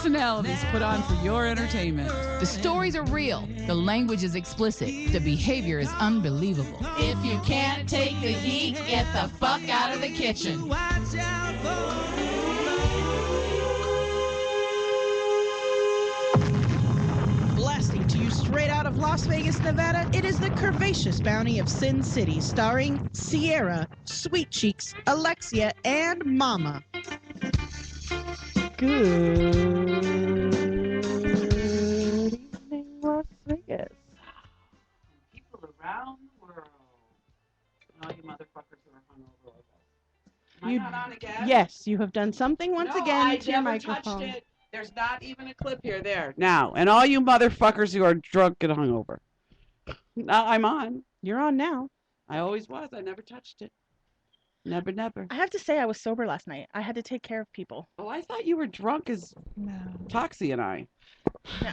Personalities put on for your entertainment. The stories are real. The language is explicit. The behavior is unbelievable. If you can't take the heat, get the fuck out of the kitchen. Blasting to you straight out of Las Vegas, Nevada, it is the curvaceous bounty of Sin City, starring Sierra, Sweet Cheeks, Alexia, and Mama. Good evening, Las Vegas. People around the world. And all you motherfuckers who are hungover like us. Am I not on again? Yes, you have done something once No, again I to your never microphone. touched it. There's not even a clip here. There. Now, and all you motherfuckers who are drunk and hungover. Now I'm on. You're on now. I always was. I never touched it. Never, never. I have to say I was sober last night. I had to take care of people. Oh, I thought you were drunk as Toxie and I.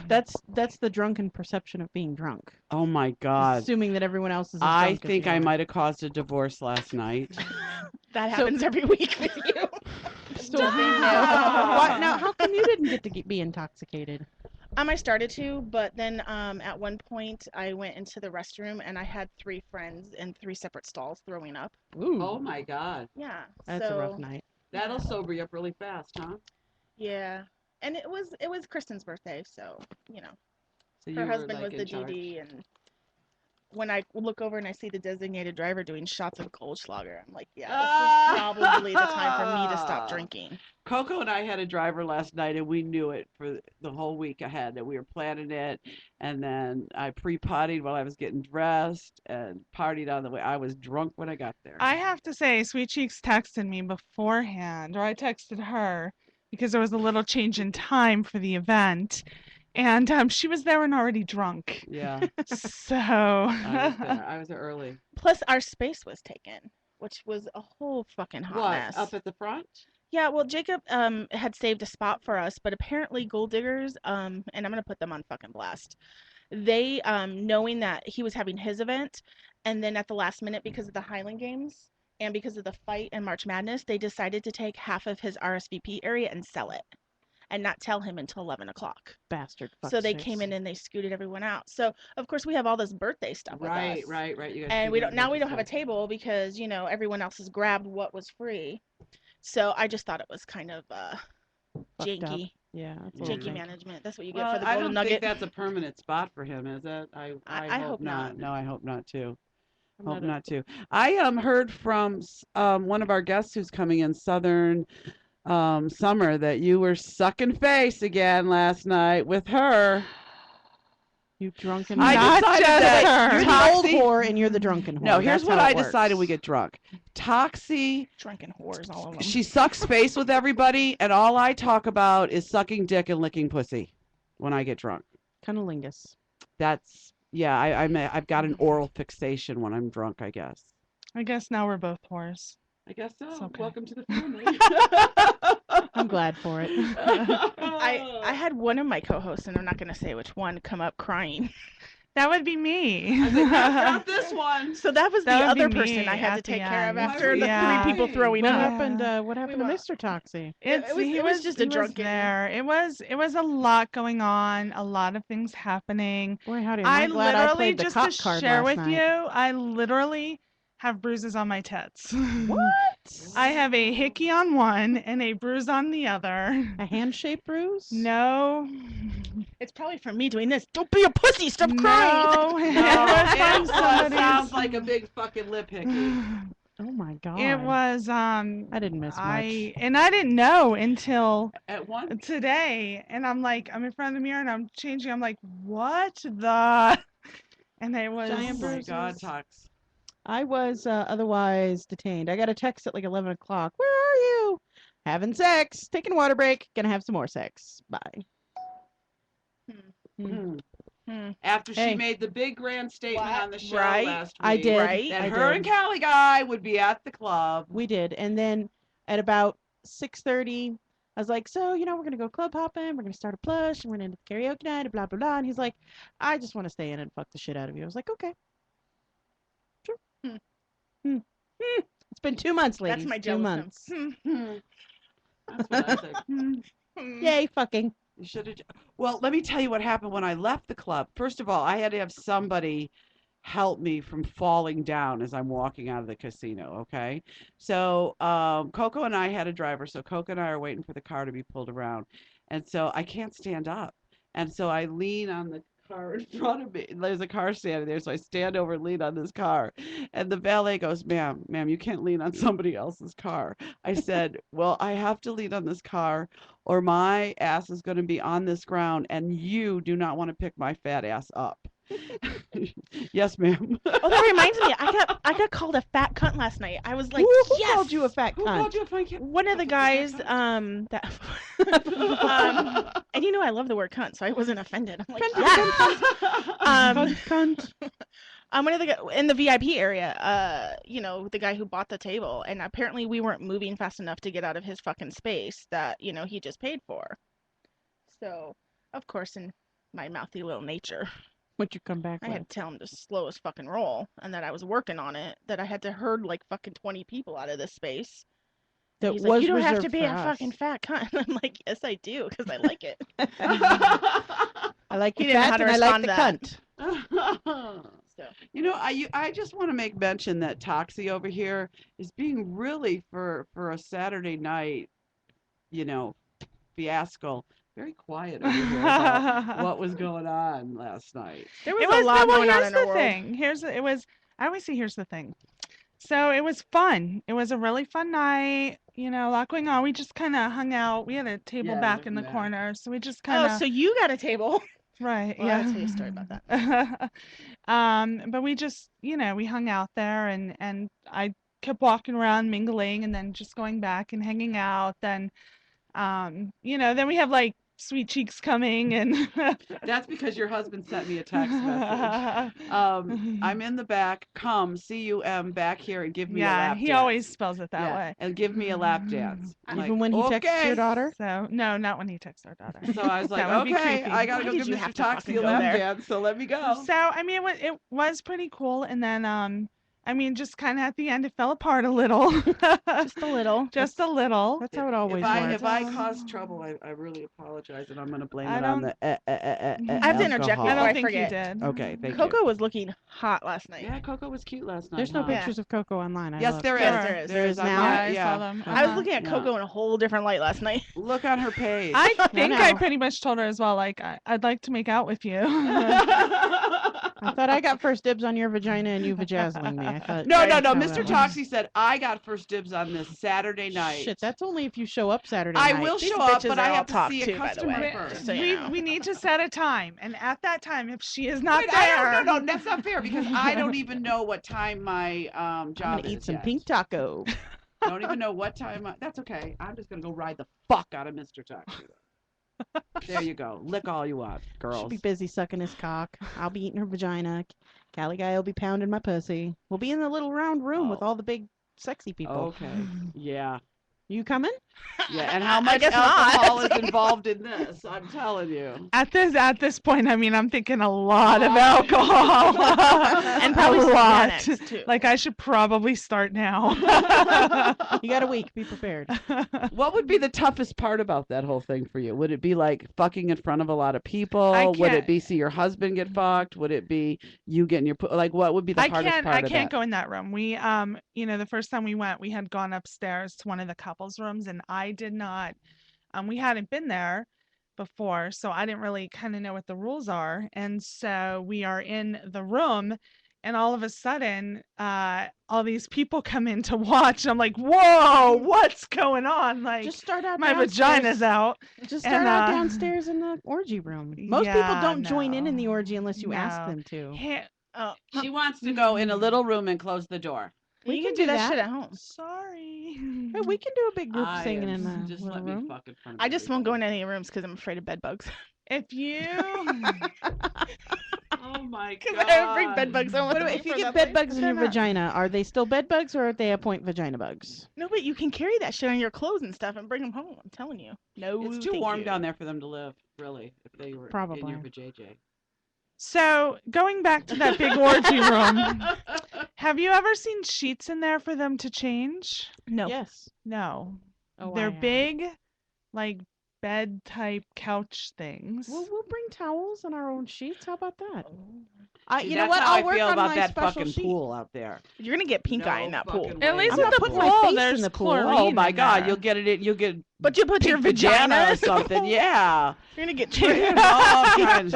That's the drunken perception of being drunk. Oh my God. Assuming that everyone else is as I drunk as think you I are. might have caused a divorce last night. That happens every week with you. So what? Now, how come you didn't get to be intoxicated? I started to, but then at one point I went into the restroom and I had 3 friends in 3 separate stalls throwing up. Ooh, Oh my God. Yeah. that's a rough night. That'll sober you up really fast, huh? Yeah. And it was Kristen's birthday, so you know. So Her you were, husband like, was the in charge. DD, and when I look over and I see the designated driver doing shots of Goldschlager, I'm like, yeah, this is probably the time for me to stop drinking. Coco and I had a driver last night, and we knew it for the whole week ahead that we were planning it. And then I pre-pottied while I was getting dressed and partied on the way. I was drunk when I got there. I have to say, Sweet Cheeks texted me beforehand, or I texted her because there was a little change in time for the event. And she was there and already drunk. Yeah, So I was there early. Plus, our space was taken, which was a whole fucking hot What, mess. up at the front? Yeah, well, Jacob had saved a spot for us, but apparently Gold Diggers, and I'm gonna put them on fucking blast. They, knowing that he was having his event, and then at the last minute because of the Highland Games and because of the fight and March Madness, they decided to take half of his RSVP area and sell it, and not tell him until 11 o'clock. Bastard. So they came in and they scooted everyone out. So of course we have all this birthday stuff with us. Right. You guys And do we that don't have a stuff. table because, you know, everyone else has grabbed what was free. So I just thought it was kind of janky. Yeah. it's a Yeah. little Janky janky. management. That's what you get Well, for the I Golden don't think Nugget. that's a permanent spot for him, is it? I hope not. No, I hope not too. I'm Hope not a- not too. I heard from one of our guests who's coming in, Southern Summer, that you were sucking face again last night with her. You drunken. I Not decided just that her. You're the old Toxie- whore and you're the drunken whore. No, here's That's what how I it works. decided we get drunk. Toxie, Drunken whores, all of them. she sucks face with everybody, and all I talk about is sucking dick and licking pussy when I get drunk. Cunnilingus. That's, yeah, I've got an oral fixation when I'm drunk, I guess. I guess now we're both whores. I guess so. It's okay. Welcome to the family. I'm glad for it. I had one of my co-hosts, and I'm not going to say which one, come up crying. That would be me. I was like, not this one. So that was That the would be other me person I had to at the take care of end. after the Yeah. 3 people throwing What up. happened? What happened to were- Mr. Toxie? It was just a he was drunken- there. It was a lot going on, a lot of things happening. Boy, howdy! I I'm glad I literally, played the just cop to card share last with night. you, I literally have bruises on my tits. What? I have a hickey on one and a bruise on the other. A hand-shaped bruise? No. It's probably from me doing this. Don't be a pussy. Stop crying. No. It was from somebody's. Sounds like a big fucking lip hickey. Oh my god! It was I didn't miss much. I didn't know until At one, today, and I'm like, I'm in front of the mirror and I'm changing. I'm like, what the? And it was Giant oh my God, bruises. Tox. I was otherwise detained. I got a text at like 11 o'clock. Where are you? Having sex. Taking a water break. Gonna have some more sex. Bye. After she Hey. made the big grand statement What? on the show Right. last week, I did. Right? that I her did. and Cali Guy would be at the club. We did. And then at about 6:30, I was like, so, we're going to go club hopping. We're going to start a plush. And we're going to the karaoke night and blah, blah, blah. And he's like, I just want to stay in and fuck the shit out of you. I was like, okay. Sure. It's been 2 months, ladies. That's my 2 jealous months. That's what I think. Yay, fucking. You should have. Well, let me tell you what happened when I left the club. First of all, I had to have somebody help me from falling down as I'm walking out of the casino. Okay. So Coco and I had a driver. So Coco and I are waiting for the car to be pulled around. And so I can't stand up. And so I lean on the car in front of me. There's a car standing there. So I stand over and lean on this car. And the valet goes, ma'am, you can't lean on somebody else's car. I said, well, I have to lean on this car or my ass is going to be on this ground and you do not want to pick my fat ass up. Yes, ma'am. Oh, that reminds me. I got called a fat cunt last night. I was like, Who yes. called you a fat Who cunt? called you a fat cunt? One of the guys that and you know I love the word cunt, so I wasn't offended. I'm like, yes. Cunt. One of the in the VIP area, you know, the guy who bought the table, and apparently we weren't moving fast enough to get out of his fucking space that, you know, he just paid for. So, of course, in my mouthy little nature, What'd you come back I with? had to tell him to slow his fucking roll, and that I was working on it, that I had to herd like fucking 20 people out of this space. That He's was like, you don't have to reserved be for a us. fucking fat cunt. And I'm like, yes, I do, because I like it. I like He you didn't know fat how to and I like respond the to that. cunt. So, You know, I just want to make mention that Toxie over here is being really for a Saturday night, you know, fiasco, very quiet over here about what was going on last night. there was a lot going on in our world. I always say here's the thing. So it was fun. It was a really fun night. You know, a lot going on. We just kind of hung out. We had a table Yeah, back in the back. corner, so we just kind of. Oh, so you got a table. Right. Well, Yeah. I'll tell you a story about that. But we just, you know, we hung out there and I kept walking around mingling and then just going back and hanging out. Then, you know, then we have like Sweet Cheeks coming and That's because your husband sent me a text message. I'm in the back. Come, CUM back here and give me a yeah, lap he dance. always spells it that Yeah, way. and give me a lap dance. I'm Even like, when he texts okay. your daughter? So, no, not when he texts our daughter. So I was like, That would be okay, creepy. I gotta Why go did give you Mr. have to fucking Toxie a go lap there? dance. So let me go. So, I mean, it was pretty cool. And then, I mean, just kind of at the end, it fell apart a little. Just a little. Just a little. That's how it always If works. I caused trouble, I really apologize, and I'm gonna blame I it on don't- the I have to interject I before don't I think forget. you did. Okay, thank Coco you. was looking hot last night. Yeah, Coco was cute last night. There's no huh? pictures of Coco online. I Yes, looked. there is. Sure. There is. There is now? on my- I yeah. saw them. I was looking at Yeah. Coco in a whole different light last night. Look on her page. I think I know. pretty much told her as well, like, I'd like to make out with you. I thought I got first dibs on your vagina and you vajazzling me. I thought. No, that's how Mr. that Toxie said I got first dibs on this Saturday night. Shit, that's only if you show up Saturday I night. will These show up, bitches but are I all have to talk see a too, by the customer way. first. Just so you know. we need to set a time, and at that time, if she is not Wait, there, no, that's not fair because I don't even know what time my I'm job gonna eat is some yet. pink taco. Don't even know what time. That's okay. I'm just gonna go ride the fuck out of Mr. Toxie. There you go. Lick all you want, She'll girls. be busy sucking his cock. I'll be eating her vagina. Callie guy will be pounding my pussy. We'll be in the little round room with Oh. all the big sexy people. Okay. Yeah. You coming? Yeah. And how I much guess alcohol not. is involved in this? I'm telling you. at this point, I mean, I'm thinking a lot of alcohol, And probably a some lot. Xanax, too. Like I should probably start now. You got a week. Be prepared. What would be the toughest part about that whole thing for you? Would it be like fucking in front of a lot of people? I Would it can't- be see your husband get fucked? Would it be you getting your like? What would be the hardest part I of can't that? go in that room. We you know, the first time we went, we had gone upstairs to one of the couples rooms, and I did not. We hadn't been there before, so I didn't really kind of know what the rules are. And so we are in the room, and all of a sudden, all these people come in to watch. I'm like, whoa, what's going on? Like, Just start out. my downstairs. vagina's out. Just start and, out downstairs in the orgy room. Most people yeah, don't join in no, the orgy unless you ask no. them to. Oh, She wants to go in a little room and close the door. you can do that shit at home. Sorry. Hey, we can do a big group I singing am- in the just little let me room. fuck in front of I just won't go in everybody. any rooms because I'm afraid of bed bugs. If you Oh my god. Because I bring bed bugs home. But with me if you for get that bed thing. bugs in your They're not- vagina, are they still bed bugs or are they appoint vagina bugs? No, but you can carry that shit on your clothes and stuff and bring them home. I'm telling you. No, It's too thank warm you. down there for them to live, really, if they were in Probably. your vajayjay. So going back to that big orgy room, have you ever seen sheets in there for them to change? No. Yes. No. Oh, I They're have. big, like bed type couch things. We'll bring towels and our own sheets. How about that? See, You know that's what? how I'll I work feel on about my that special fucking sheet. pool out there. You're gonna get pink eye in that pool. fucking At way. least I'm at not the putting my pool, face in there's the pool. chlorine. Oh my in God, there. you'll get it. You'll get But you put your pink vagina or vagina. something. Yeah. You're gonna get All triggered. kinds.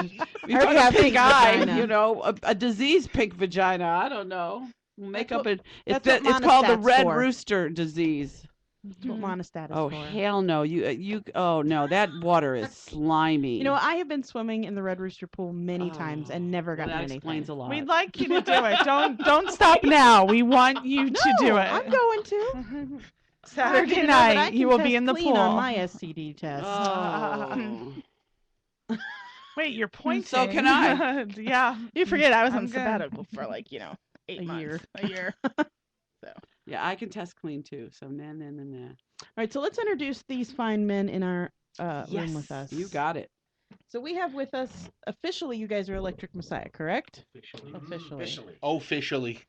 You already got have a pink pink eye, vagina. you know, a diseased pink vagina. I don't know. Make That's up what- it. It's that's what it's called the monostat's red for. rooster disease. That's what monostat is Oh for. hell no! You oh no! That water is slimy. You know, I have been swimming in the Red Rooster pool many times and never well, gotten that anything. explains a lot. We'd like you to do it. Don't stop now. We want you to do No, it. I'm going to. Saturday You know that I night, you can will test be in the clean pool. on my STD test. Oh. Wait, you're pointing. So can I. Yeah. You forget I was I'm on good. sabbatical for like 8 A months. year. A year. Yeah, I can test clean too. So nah. All right, so let's introduce these fine men in our room with us. You got it. So we have with us officially. You guys are Electric Messiah, correct? Officially. Officially.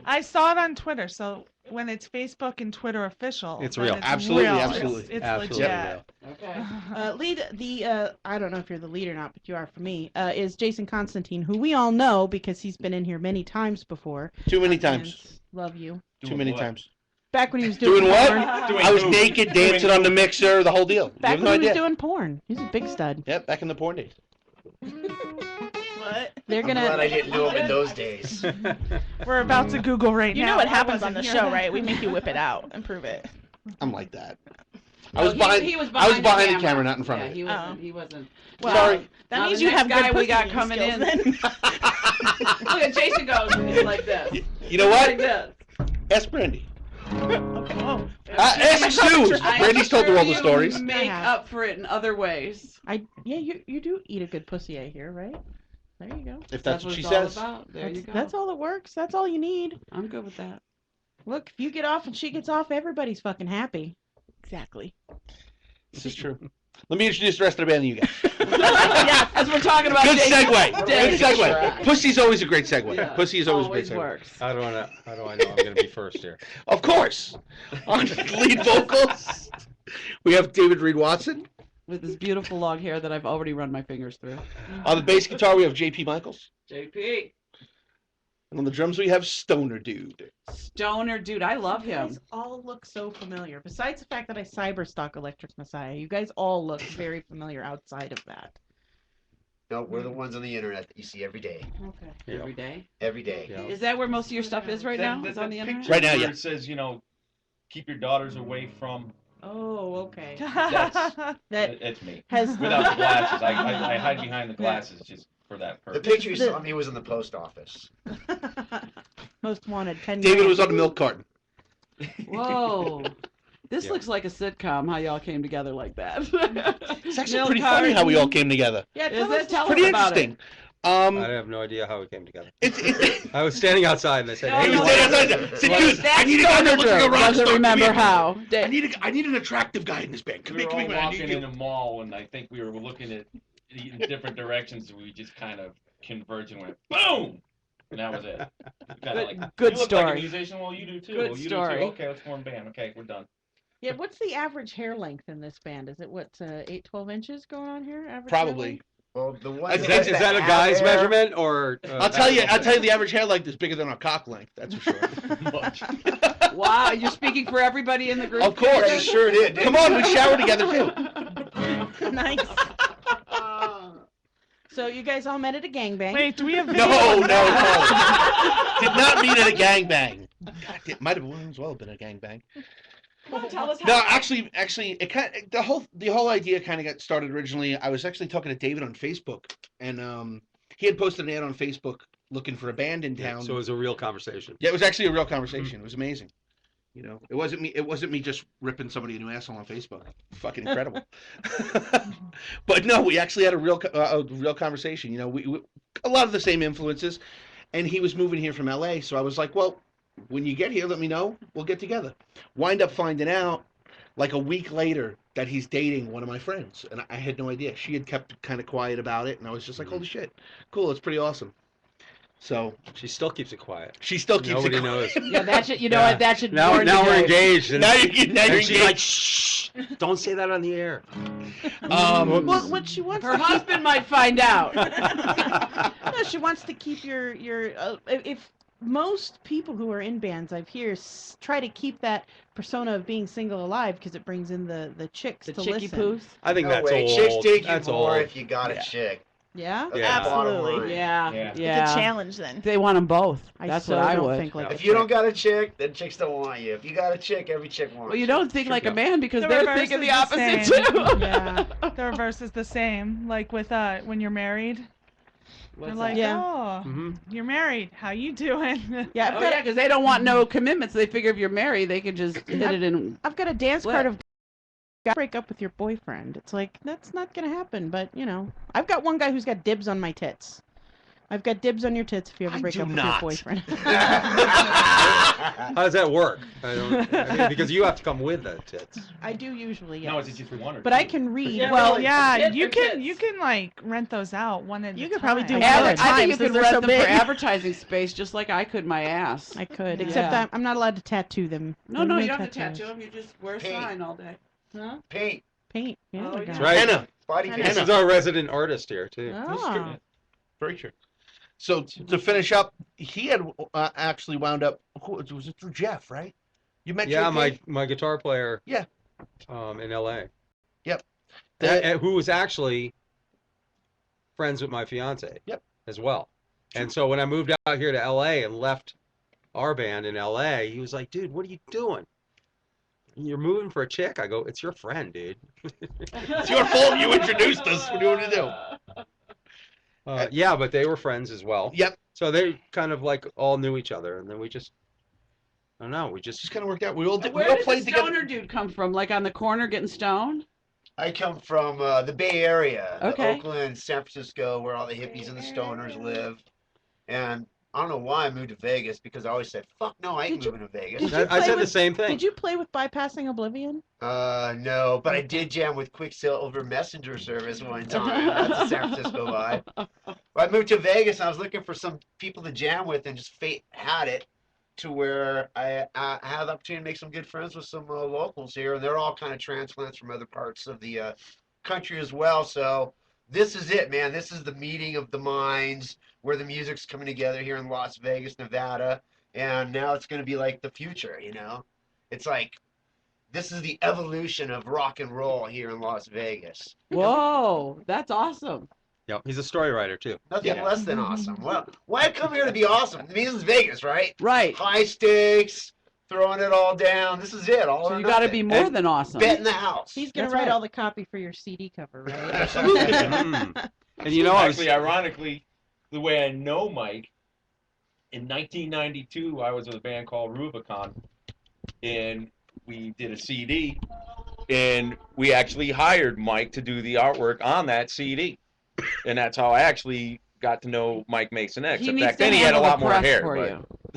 I saw it on Twitter, so when it's Facebook and Twitter official, It's then real. Absolutely, real. absolutely. It's Absolutely legit. Okay. Lead the I don't know if you're the lead or not, but you are for me. Is Jason Constantine, who we all know because he's been in here many times before. Too many times. And love you. Too many times. Back when he was doing Doing what? porn. I was naked, dancing on the mixer, the whole deal. You Back have when no he was idea. doing porn. He's a big stud. Yep, back in the porn days. What? They're I'm glad gonna. I didn't know him in those days. We're about to Google right You now. know what I happens on wasn't the here show, then. right? We make you whip it out and prove it. I'm like that. No, I was behind. He was I was behind the camera. camera, not in front Yeah, of it. he wasn't. Oh. He wasn't. Well, Sorry. That Now means the you next have guy good we got pussy coming skills in. then. Look at Jason goes and he's like this. You know Like what? this. Ask Brandy. Okay. Oh. Ask Sue. I'm Brandy's told her all the sure stories. you make up for it in other ways. Yeah, you do eat a good pussy, I hear, right? There you go. If that's what she it's says. all about. There you go. That's all that works. That's all you need. I'm good with that. Look, if you get off and she gets off, everybody's fucking happy. Exactly. This is true. Let me introduce the rest of the band to you guys. Yeah, as we're talking about Good Jason. segue. Good Jason. segue. Pussy's always a great segue. Yeah. Pussy is always a great segue. works. How do I know I'm going to be first here? Of course. On lead vocals, we have David Reed Watson. With this beautiful long hair that I've already run my fingers through. On the bass guitar, we have JP Michaels. JP. And on the drums, we have Stoner Dude. Stoner dude, I love You him. guys all look so familiar. Besides the fact that I cyberstalk Electric Messiah, you guys all look very familiar outside of that. No, we're the ones on the internet that you see every day. Okay. Yeah. Every day. Every day. Yeah. Is that where most of your stuff is right now? Is on the internet? picture Right now, where yeah. It says, keep your daughters away from. Oh, okay. That it's me. Has Without the glasses, I hide behind the glasses just for that The purpose. picture you saw me was in the post office. most wanted 10 David grand. was on the milk carton. Whoa. This Yeah. looks like a sitcom, how y'all came together like that. It's actually Milk pretty funny how we all carton. came together. Yeah, Is tell it? us. Tell Pretty us about interesting. I have no idea how we came together. It's I was standing outside and I said, No, "Hey, no, you no. want Said, dude, I need a guy that looks like a rock Doesn't star. remember Come here. how. I need an attractive guy in this band. Come We here, were come all here, man. I walking need in you. a mall, and I think we were looking at in different directions, and we just kind of converged and went, boom! And that was it. Good you look story. like a musician. Well, you do too. Good well, you story. do too. Okay, let's form a band. Okay, we're done. Yeah, what's the average hair length in this band? Is it 8, 12 inches going on here? Average hair Probably. length? Well, the one Is that that- has is that a the guy's hair- measurement or? I'll tell you the average hair length is bigger than our cock length. That's for sure. Wow, you're speaking for everybody in the group? Of course. You sure did. Come on, we shower together too. Nice. So you guys all met at a gangbang. Wait, do we have No, video? no, no. Did not mean at a gangbang. God, it might have as well been a gangbang. Come on, tell us No, how. actually, it the whole idea kind of got started originally. I was actually talking to David on Facebook, and he had posted an ad on Facebook looking for a band in town. So it was a real conversation. Yeah, it was actually a real conversation. It was amazing. It wasn't me just ripping somebody a new asshole on Facebook. Fucking incredible. But no, we actually had a real conversation. We a lot of the same influences, and he was moving here from LA, so I was like, well, when you get here, let me know. We'll get together. Wind up finding out like a week later that he's dating one of my friends, and I had no idea. She had kept kind of quiet about it, and I was just like, holy shit, cool, it's pretty awesome. So She still keeps it quiet. she still keeps Nobody it knows. Yeah, that should. You know what? That should. Now, warn now the we're guy. engaged. And, Now you're and she's engaged. like, shh, don't say that on the air. Um, Well, what she wants Her to keep, husband might find out. no, she wants to keep your if most people who are in bands I've heard try to keep that persona of being single alive because it brings in the chicks The to chicky listen. poos. I think No that's way. old. Chicks dig you That's more old. if you got a Yeah. chick. Yeah, That's Yeah. the bottom Absolutely. line. Yeah, Yeah. It's yeah. a challenge then. They want them both. That's so what I don't would. think like If a you don't chick. got a chick, then chicks don't want you. If you got a chick, every chick wants Well, you don't think Sure like a don't. man because The they're reverse thinking is the opposite same. too. Yeah. The reverse is the same. Like with when you're married, What's they're like, that? Yeah. oh, Mm-hmm. you're married. How you doing? Yeah, Oh yeah, because they don't want no commitments. They figure if you're married, they can just hit it in. I've got a dance Split. card of break up with your boyfriend. It's like that's not gonna happen, but you know, I've got one guy who's got dibs on my tits. I've got dibs on your tits if you ever I break do up with not. your boyfriend. How does that work? I mean, because you have to come with the tits. I do usually, yes. No, is it just one or But two? I can read. Yeah, well, really. Yeah, Tits you are can tits. you can like rent those out one at You a could probably time. do Yeah, one at a I think you time could since they're rent so them big. for advertising space, just like I could my ass. I could, Yeah. except Yeah. I'm not allowed to tattoo them. No, no, you don't have to tattoos. tattoo them. You just wear a Paint. sign all day. Huh? Paint, Paint. Yeah, Oh, my yeah. God. That's right. Henna. body Henna. This paint. is our resident artist here too. Oh. Very true. So to finish up, he had actually wound up. Was it through Jeff, right? You met Yeah, JP? my guitar player. Yeah. In L.A. That- And who was actually friends with my fiance. Yep. As well. And so when I moved out here to L.A. and left our band in L.A., he was like, "Dude, what are you doing? You're moving for a chick?" I go, "It's your friend, dude." It's your fault you introduced us. What do you want to do? Yeah, but they were friends as well. Yep. So they kind of like all knew each other, and then we just, I don't know, we just Just kind of worked out. We all Where played did the together. stoner dude come from? Like on the corner getting stoned? I come from the Bay Area, the Okay. Oakland, San Francisco, where all the hippies and the stoners live. And I don't know why I moved to Vegas because I always said, "Fuck no, I ain't Did you- moving to Vegas." did you I play said the with- same thing. Did you play with Bypassing Oblivion? No, but I did jam with Quicksilver Messenger Service one time. That's a San Francisco vibe. I moved to Vegas and I was looking for some people to jam with, and just fate had it to where I had the opportunity to make some good friends with some locals here, and they're all kind of transplants from other parts of the country as well. So this is it, man. This is the meeting of the minds where the music's coming together here in Las Vegas, Nevada, and now it's going to be like the future, you know? It's like this is the evolution of rock and roll here in Las Vegas. Whoa, that's awesome. Yep, he's a story writer too. Nothing Yeah. less than awesome. Well, why come here to be awesome? I mean, this is Vegas, right? Right. High stakes, throwing it all down. This is it. All So or you got to nothing. be more than awesome. Bet in the house. He's gonna That's write right. all the copy for your CD cover, right? Absolutely. Mm. And you know, I was, Actually, ironically, the way I know Mike, in 1992, I was with a band called Rubicon, and we did a CD, and we actually hired Mike to do the artwork on that CD, and that's how I actually got to know Mike Mason X. He Except needs back to then he had a handle the lot more press hair. for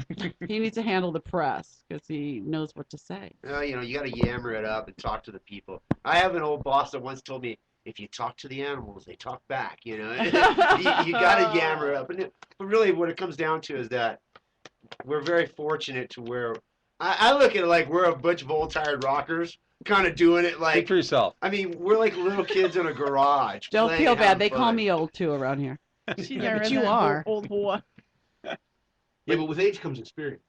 But you. He needs to handle the press because he knows what to say. Well, you know, you got to yammer it up and talk to the people. I have an old boss that once told me, if you talk to the animals, they talk back. You know, you got to yammer it up. But really, what it comes down to is that we're very fortunate to where I look at it like we're a bunch of old tired rockers, kind of doing it speak like. for yourself. I mean, we're like little kids in a garage. Don't playing feel and bad. having They call fun. me old too around here. She's Yeah, our but you resident are. old whore. Yeah, but with age comes experience.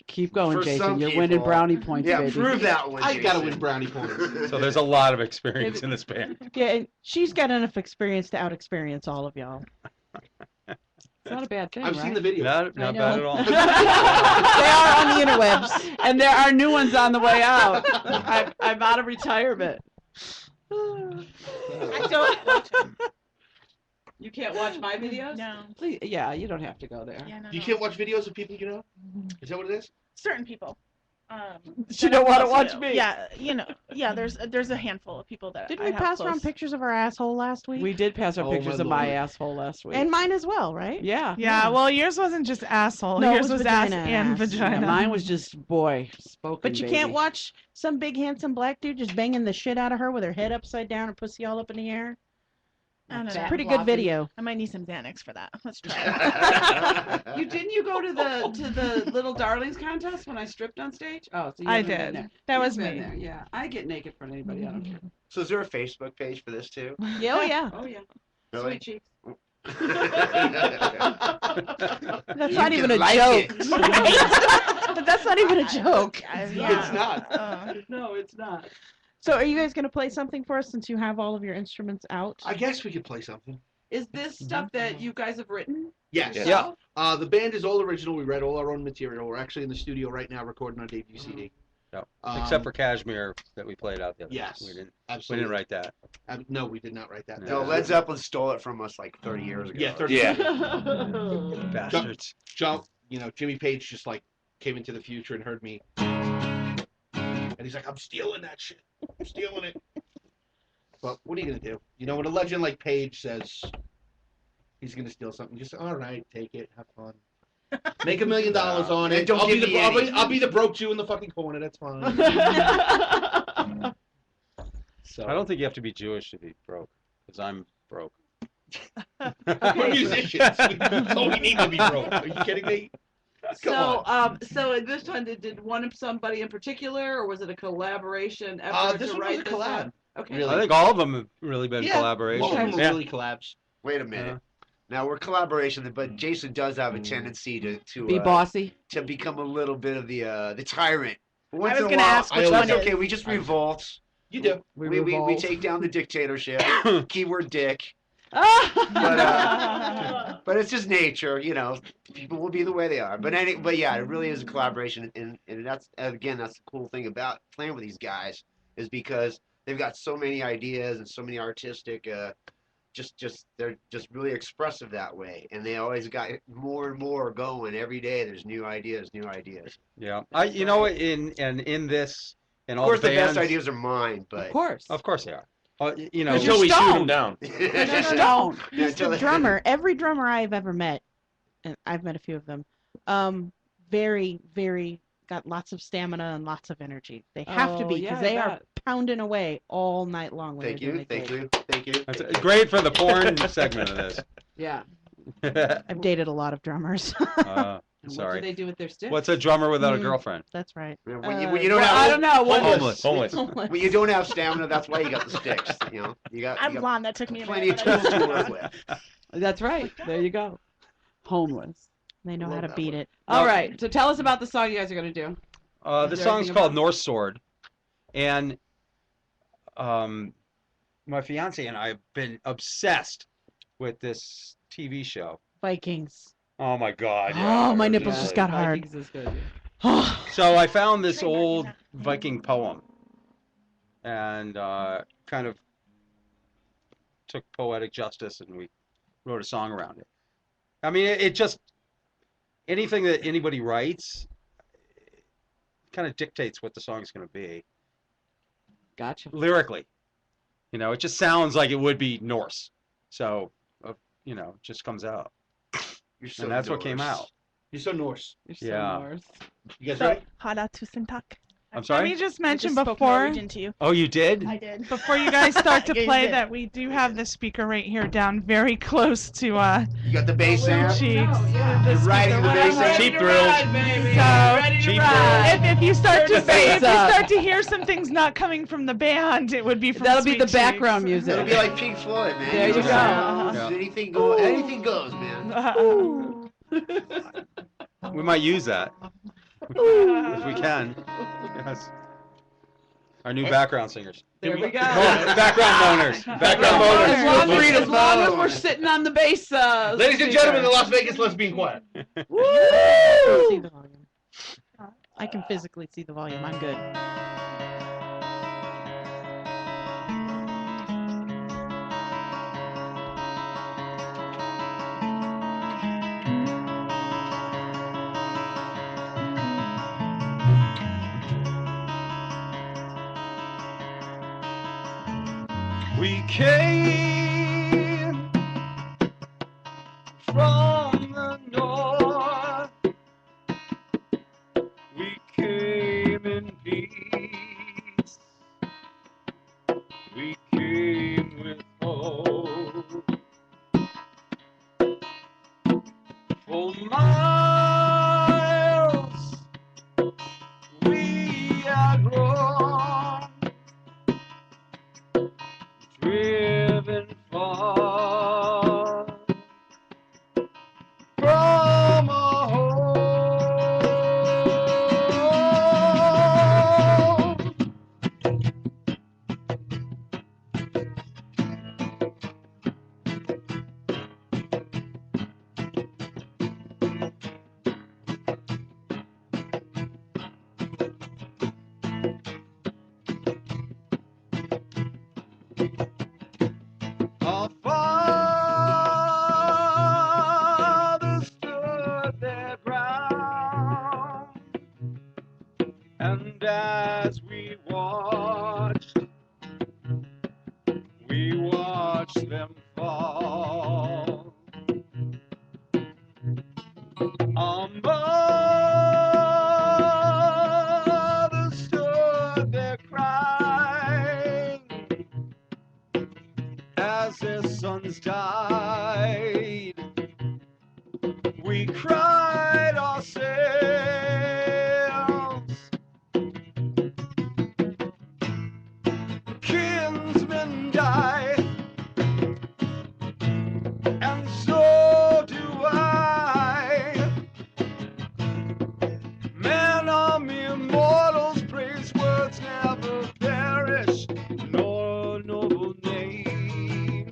Keep going, For Jason. some You're winning people- brownie points, Yeah, baby. prove that one. I gotta Jason. win brownie points. So there's a lot of experience in this band. Yeah, and she's got enough experience to out-experience all of y'all. It's not a bad thing, I've right? seen the video. Not I bad know. at all. They are on the interwebs. And there are new ones on the way out. I'm out of retirement. So, you can't watch my videos? No. Please, yeah, you don't have to go there. Yeah, no, You no. can't watch videos of people you know? Is that what it is? Certain people. She that don't I'm wanna close watch to. me. Yeah, you know. Yeah, there's a handful of people that Didn't I we have pass close. around pictures of our asshole last week? We did pass our Oh, pictures my of my Lord. asshole last week. And mine as well, right? yeah. Yeah, well, yours wasn't just asshole. No, it yours was was ass vagina and ass. Yeah, vagina. mine was just, boy, spoken But you baby. can't watch some big handsome black dude just banging the shit out of her with her head upside down, her pussy all up in the air. I don't Fat know. and Pretty good floppy. video. I might need some Xanax for that. Let's try it. You go to the Little Darlings contest when I stripped on stage? Oh, so you I haven't been did. there. That You've was been me. there, yeah. I get naked in front of anybody. I don't care. So is there a Facebook page for this too? Yeah, oh yeah. Oh yeah. Really? Sweet cheeks. That's You not even can a like joke. it. Right? That's not even a joke. Yeah. It's not. No, it's not. So are you guys going to play something for us since you have all of your instruments out? I guess we could play something. Is this stuff that you guys have written? Yes. yourself? The band is all original. We read all our own material. We're actually in the studio right now recording our debut CD. Yep. Um, Except for Kashmir that we played out the other Yes. night. We Absolutely. didn't write that. No, we did not write that. No, Led Zeppelin stole it from us like 30 years ago. Yeah, 30 Yeah. Bastards. Jimmy Page just like came into the future and heard me, and he's like, "I'm stealing that shit. I'm stealing it." But what are you gonna do? You know, when a legend like Page says he's gonna steal something, just all right, take it, have fun, make $1 million on And it. don't give me any. I'll be the broke Jew in the fucking corner. That's fine. So I don't think you have to be Jewish to be broke, because I'm broke. we're musicians. That's all we need to be broke. Are you kidding me? Come on. So in this one, did one of somebody in particular, or was it a collaboration effort This to one was write a this collab. one? Okay. Really? I think all of them have really been Yeah, collaborations. All of them are Yeah. really collabs. Wait a minute. Now we're collaboration, but Jason does have a tendency to Be bossy. to become a little bit of the tyrant. But once I was in a gonna while, ask which that's one okay. is. We just revolt. You do. We revolt. take down the dictatorship. Keyword dick. Ah! But it's just nature, you know. People will be the way they are. But yeah, it really is a collaboration, and that's the cool thing about playing with these guys is because they've got so many ideas and so many artistic. They're just really expressive that way, and they always got more and more going every day. There's new ideas. Yeah. In this, and Of all course, the best bands, ideas are mine, but Of course they are. You know, Until we shoot stoned. them down. Stone. Yeah, He's the until- drummer. Every drummer I've ever met, and I've met a few of them, very, very got lots of stamina and lots of energy. They have to Oh, be yeah, because I they are bet. pounding away all night long. When Thank they're you, doing thank the gig. you, thank you. That's thank you. great for the porn segment of this. Yeah. I've dated a lot of drummers. And Sorry. what do they do with their sticks? What's a drummer without a Mm. girlfriend? That's right. When you don't well, have I don't know. What Homeless. when you don't have stamina, that's why you got the sticks. You know, you I'm got blonde. That took me a plenty of minute. tools to work with. That's right. There you go. Homeless. They know Love how to that beat one. it. All right. So tell us about the song you guys are going to do. The Is there song's anything called about- North Sword, and my fiance and I have been obsessed with this TV show. Vikings. Oh my God! Oh, my nipples Yeah, just got hard. Vikings is good. So I found this old Viking poem, and kind of took poetic justice, and we wrote a song around it. I mean, it just anything that anybody writes kind of dictates what the song is going to be Gotcha. lyrically. You know, it just sounds like it would be Norse. So, it just comes out, You're so and that's what came Norse. out. You're so Norse. You're so Yeah. Norse. You guys So, ready? Hada tusen tak. I'm Let sorry. me just I mention just spoke before Norwegian to you. Oh, you did? I did. before you guys start to You play did. that we do have the speaker right here down very close to You got the bass amp. cheeks. You're riding the bass amp. Cheap thrills. So Cheap thrills. if you start to Turn the say, bass if you up. start to hear some things not coming from the band, it would be from That'll be Sweet the background Cheeks. music. It'll be like Pink Floyd, man. There you just- go. Yeah. Anything goes, man. We might use that if we can. Yes. Our new background singers. There we go. Background moaners. Background As moaners. long, Moaners. as long as we're sitting on the bass. Ladies and gentlemen, the Las Vegas Lesbian Choir. See the volume. I can physically see the volume. I'm good. We came from the north. We came in peace. We came with hope. Our father stood their ground, and as we watched them fall. Our mother stood there crying as their sons died. We cried ourselves. Kinsmen die, and so do I. Men are mere mortals, praise words never perish, nor a noble name.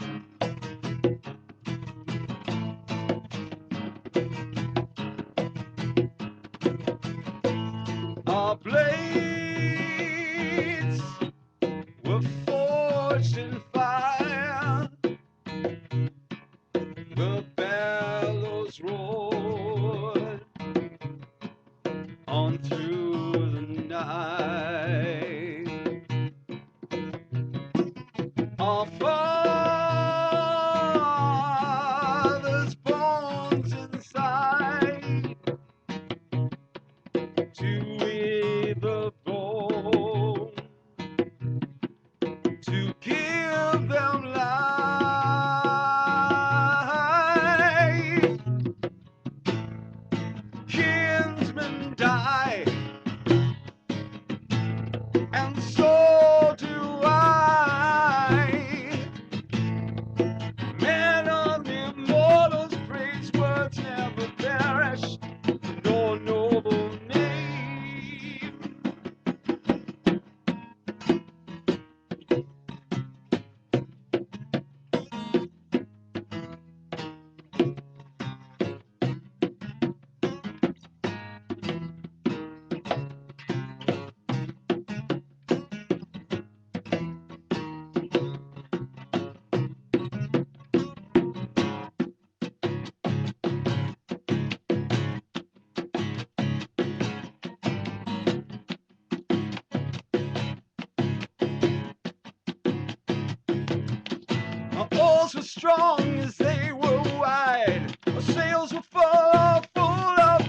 Our blades were forged in fire, the bellows roared on through the night. Our father's bones inside to either bone, to give them life. Kinsmen die, and so do I. Men of immortals, praise words never perish, nor noble name. Our oars were strong as they were wide. Our sails were full of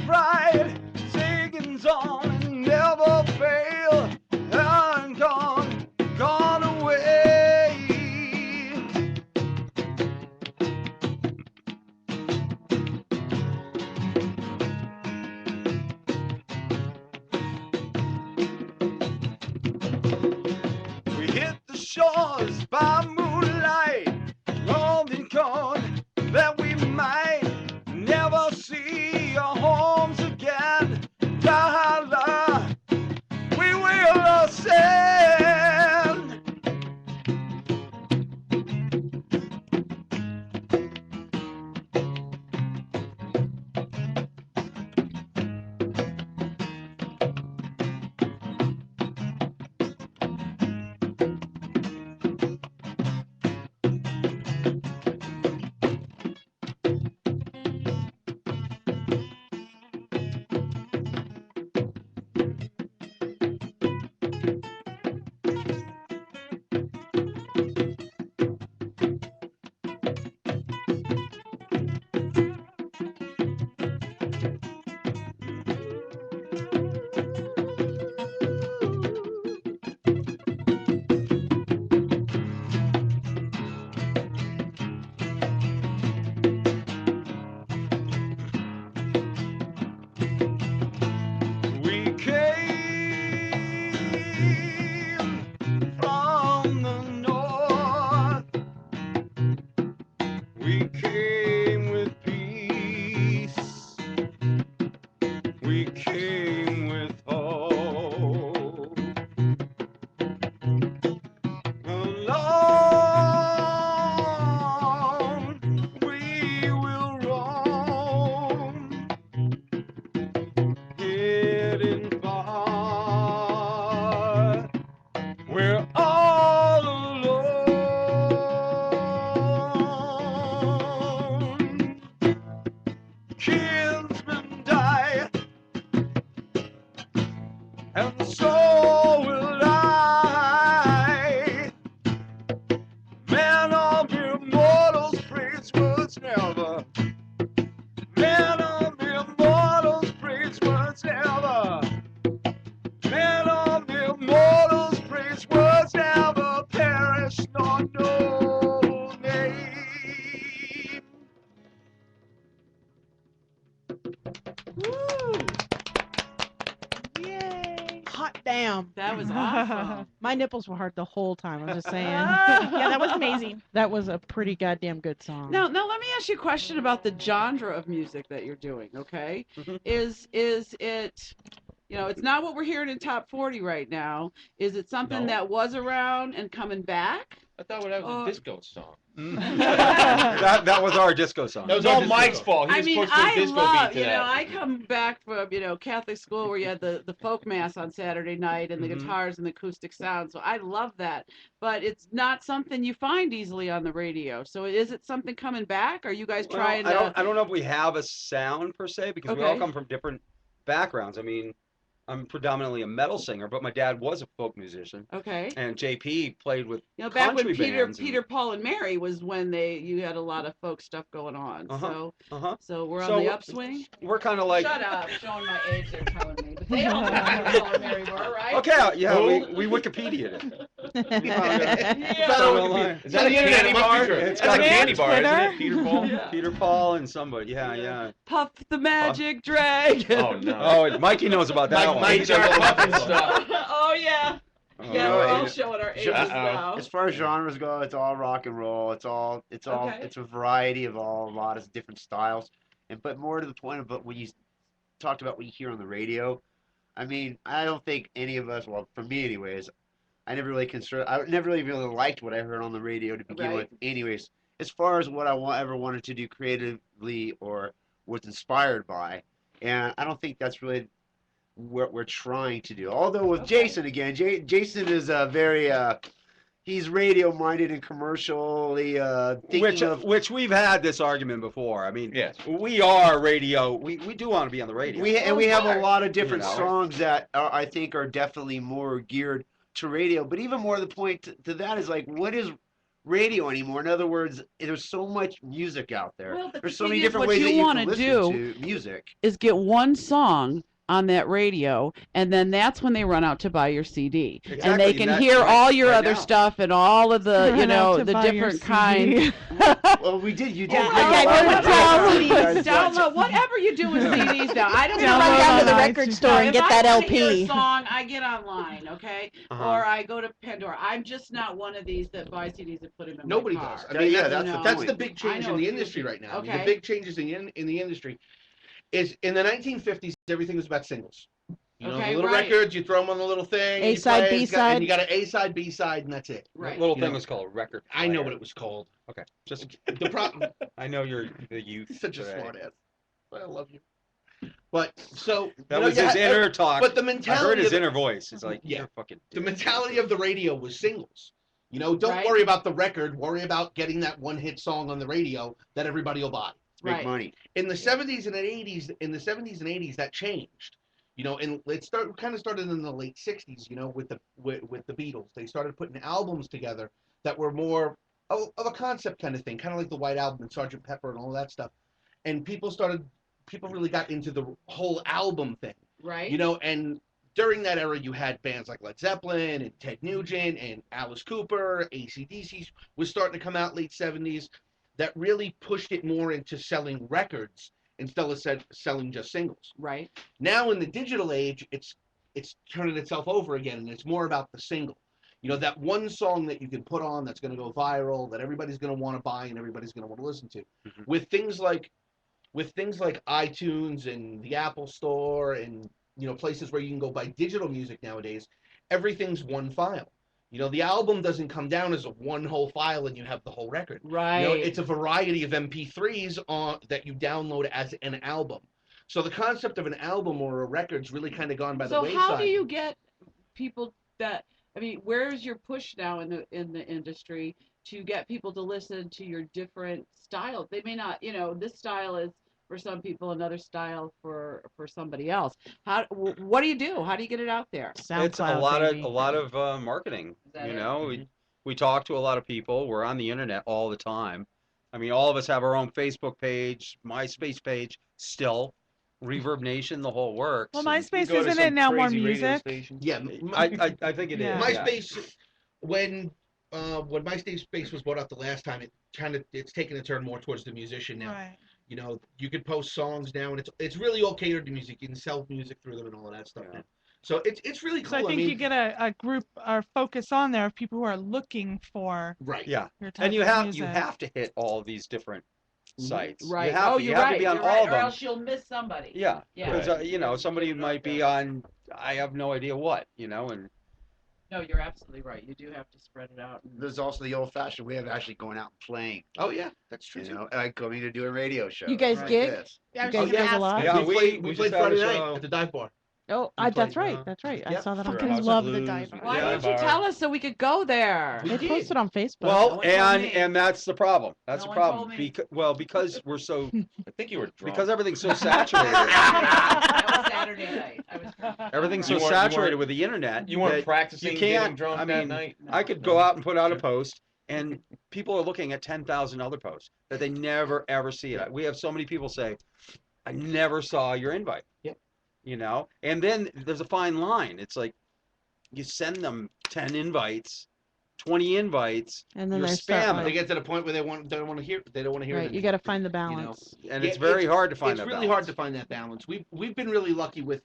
pride. Sagan's on and never fail. And gone away. We hit the shores by moonlight, long and gone, that we might never see our homes again. La, we will ascend. We came from the north. We came with peace. We came with hope. Alone we will roam, hidden far. We're all alone. was never. Man of immortals, praise was never. Man of immortals, praise was never. Perish nor no name. Woo! Yay! Hot damn. That was awesome. My nipples were hard the whole time. I'm just saying. Yeah, that was amazing. That was a pretty goddamn good song. Now, let me ask you a question about the genre of music that you're doing. Okay, Mhm. is it, it's not what we're hearing in top 40 right now. Is it something No. that was around and coming back? I thought that was Oh. a disco song. that was our disco song. That was all all disco. Mike's fault. He I was mean, supposed to put a I disco love, beat to that. I come back from, Catholic school where you had the folk mass on Saturday night and the Mhm. guitars and the acoustic sound. So I love that. But it's not something you find easily on the radio. So is it something coming back? Are you guys Well, trying I to? don't know if we have a sound per se because we all Okay. come from different backgrounds. I mean, I'm predominantly a metal singer, but my dad was a folk musician, Okay. and JP played with Back when country bands and- Peter, Paul, and Mary was when you had a lot of folk stuff going on. Uh-huh. Uh-huh. So we're So on the we're- upswing. We're kind of like, Shut up, showing my age. They're telling me, but they don't know who Peter, Paul, and Mary were, right? okay, yeah, Who? we Wikipedia'd it. Yeah. Found it online. Is that a candy It must be bar? true. It's Got got a a candy bar, isn't Twitter? it? Peter Paul? Yeah. Peter Paul and somebody, yeah. Puff the Magic Dragon. Oh no. Oh, Mikey knows about that one. Mike He's Jar a- Puffin stuff. Oh yeah. Oh, Yeah, no, we're all yeah. showing our ages Uh-oh. now. As far as genres go, it's all rock and roll. It's Okay. it's a variety of a lot of different styles. But more to the point of when you talked about what you hear on the radio, I mean, I don't think any of us, well, for me anyways, I never really liked what I heard on the radio to begin with. Right. Anyways, as far as what ever wanted to do creatively or was inspired by, and I don't think that's really what we're trying to do. Although with Okay. Jason again, Jason is very he's radio minded and commercially thinking of. Which we've had this argument before. I mean, Yes. we are radio. We do want to be on the radio. We Well, we of have a course. lot of different You know. songs that I think are definitely more geared to radio. But even more the point to that is like, what is radio anymore? In other words, there's so much music out there. Well, but There's the so thing many is, different what ways you that you wanna can listen do to music. Is get one song on that radio, and then that's when they run out to buy your CD, and Exactly, they and can that's hear right- all your right other now. stuff and all of the, Run out to the buy your different CD. kinds. Well, we did. You did. Yeah, bring okay, a lot well, of CDs. download, download whatever you do with CDs now. I don't Download know. run down to the Now, record store and if get I that wanna hear LP. a song, I get online, okay, Uh-huh. or I go to Pandora. I'm just not one of these that buy CDs and put them in Nobody my car. does. Yeah, I mean, yeah, that's, that's the that's point. the big change I know in the a few industry people. right now. I mean, Okay. the big changes in the industry is in the 1950s, everything was about singles. You know, Okay, the little right. records, you throw them on the little thing. you A-side, play, B-side. And you got an A-side, B-side, and that's it. That Right. little You thing know. was called a record. I know player. what it was called. Okay, just The problem, I know you're the youth. such a today. smart ass. I love you. But so That you know, was you his had- inner talk. But the I heard mentality, his of, inner voice. It's like, Yeah. you're fucking. the mentality of the radio was singles. You know, don't Right. worry about the record. Worry about getting that one-hit song on the radio that everybody will buy. Make Right. money. In the 70s and 80s, that changed. You know, and it kind of started in the late 60s, you know, with the Beatles. They started putting albums together that were more of a concept kind of thing, kind of like the White Album and Sgt. Pepper and all that stuff. And people really got into the whole album thing, Right. you know, and during that era, you had bands like Led Zeppelin and Ted Nugent and Alice Cooper, AC/DC was starting to come out late 70s that really pushed it more into selling records instead of selling just singles. Right. Now in the digital age, it's turning itself over again, and it's more about the single. You know, that one song that you can put on that's going to go viral, that everybody's going to want to buy and everybody's going to want to listen to. Mhm. With things like iTunes and the Apple Store and, you know, places where you can go buy digital music nowadays, everything's one file. You know, the album doesn't come down as a one whole file and you have the whole record. Right. You know, it's a variety of MP3s that you download as an album. So the concept of an album or a record's really kind of gone by the So wayside. how do you get people that? I mean, where's your push now in the industry to get people to listen to your different styles? They may not, this style is for some people, another style for somebody else. What do you do? How do you get it out there? SoundCloud, It's a lot baby. of marketing. Is that You it? know, we talk to a lot of people. We're on the internet all the time. I mean, all of us have our own Facebook page, MySpace page, still, Reverb Nation, the whole works. Well, and MySpace Go to isn't some it now more crazy radio music? station. Yeah, I think it is. Yeah. Yeah. MySpace when MySpace was bought up the last time, it's taken a turn more towards the musician now. Right. You know, you could post songs now, and it's really all catered to music. You can sell music through them and all of that stuff Yeah. now. So it's really cool. So I think mean, you get a group or focus on there of people who are looking for right. Yeah. your type And of music. you have to hit all of these different sites. Right. You have Oh, to, you're you have right. to be on You're all right, of them. or else you'll miss somebody. Yeah. Yeah. Because, you know, somebody might be on, I have no idea what, you know, and No, you're absolutely right. You do have to spread it out. There's also the old-fashioned way of actually going out and playing. Oh yeah, that's true You too. know, like coming to do a radio show. You guys like gig? this. Yeah, I was You just guys gonna gig a ask. lot? Yeah, we played we Friday just had a night show. at the dive bar. Oh, We that's played, right. That's right. I yeah, saw that on for Fucking House Facebook. of love the Blues, dive bar. Why Yeah, didn't you bar. tell us so we could go there? We They did. posted on Facebook. No well, one told me. and that's the problem. That's No the one told problem. me. Because we're so I think you were drunk. because everything's so saturated. That was Saturday night. I was drunk. Everything's so You weren't- saturated with the internet. you weren't that practicing you getting can't. drunk I that mean, night. I could go out and put out a post, and people are looking at 10,000 other posts that they never ever see it. We have so many people say, "I never saw your invite." Yep. You know, and then there's a fine line. It's like you send them 10 invites, 20 invites, And then you're they start spamming. like- They get to the point where they don't want to hear Right, it you got to find the you know. balance. and Yeah, it's very hard to find It's that really hard balance. to find that balance. We've been really lucky with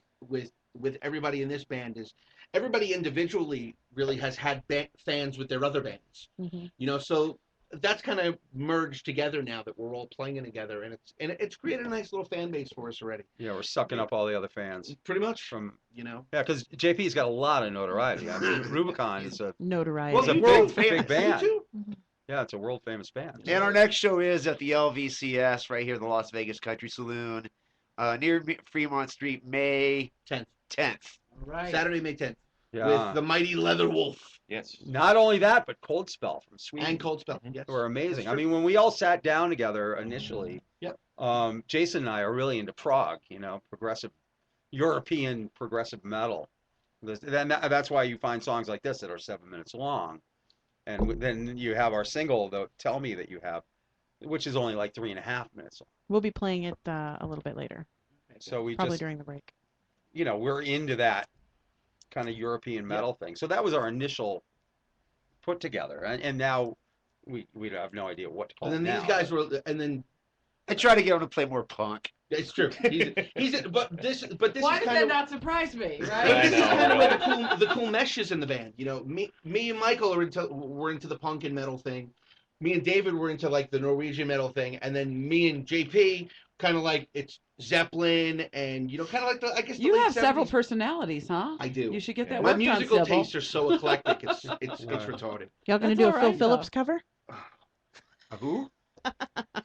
everybody in this band. Is everybody individually really has had fans with their other bands. Mhm. You know, so that's kind of merged together now that we're all playing together, and it's created a nice little fan base for us already. Yeah, we're sucking up all the other fans Pretty much, from. you know. Yeah, because JP's got a lot of notoriety. I mean, Rubicon is a Notoriety. Well, it's a he's big- world big famous. band. You too? yeah, it's a world famous band. And our next show is at the LVCS right here in the Las Vegas Country Saloon, near Fremont Street, May 10th. Right. Saturday, May 10th, Yeah. with the Mighty Leather Wolf Yes. Not only that, but Cold Spell from Sweden. and Cold Spell. Yes. were amazing. That's I true. mean, when we all sat down together initially, Yep. Jason and I are really into prog, you know, progressive, European progressive metal. That's why you find songs like this that are 7 minutes long. And then you have our single, the Tell Me That You Have, which is only like 3.5 minutes long. We'll be playing it a little bit later, So we probably just, during the break. you know, we're into that kind of European metal thing. So that was our initial put together. And now we have no idea what to call And then it now. these guys were, and then I try to get him to play more punk. it's true. But this Why is does kind that of. not surprise me, But right? this is know, kind of where right? the cool mesh is in the band. You know, me and Michael we're into the punk and metal thing. Me and David were into like the Norwegian metal thing, and then me and JP kind of like it's Zeppelin and you know kind of like I guess the You late have several 70s. personalities, huh? I do. You should get that My worked musical on, Sybil. tastes are so eclectic. It's Right. retarded. Y'all gonna That's do a all Phil right, Phillips though. cover? Who?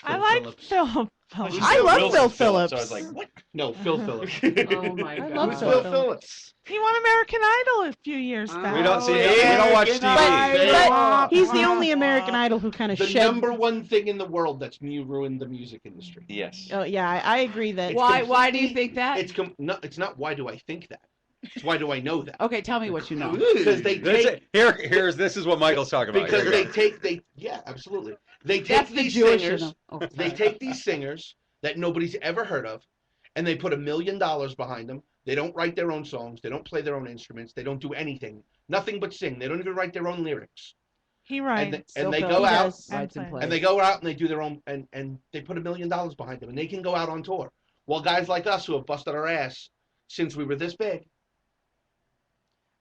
I like Phillips. Phil. She I said love Wilson Phil Phillips. Phillips. I was like, what? No, Phil Phillips. Oh my I god. love Who's Phil Phil Phillips. Phillips? He won American Idol a few years back. We don't see Oh, we don't watch yeah, TV. But he's the only American Idol who kind of The shed. number one thing in the world that's ruined the music industry. Yes. Oh yeah, I agree that. It's Why do you think that? It's not why do I think that. It's why do I know that. Okay, tell me what you know. Because they That's take it. This is what Michael's talking about. because Here we they yeah, absolutely. They take That's the these Jewish in singers, them. Oh, they take these singers that nobody's ever heard of, and they put $1 million behind them. They don't write their own songs. They don't play their own instruments. They don't do anything. Nothing but sing. They don't even write their own lyrics. He And writes. they, Still and they Phil go out does. Writes and And plays. and they go out and they do their own and they put $1 million behind them and they can go out on tour. While guys like us who have busted our ass since we were this big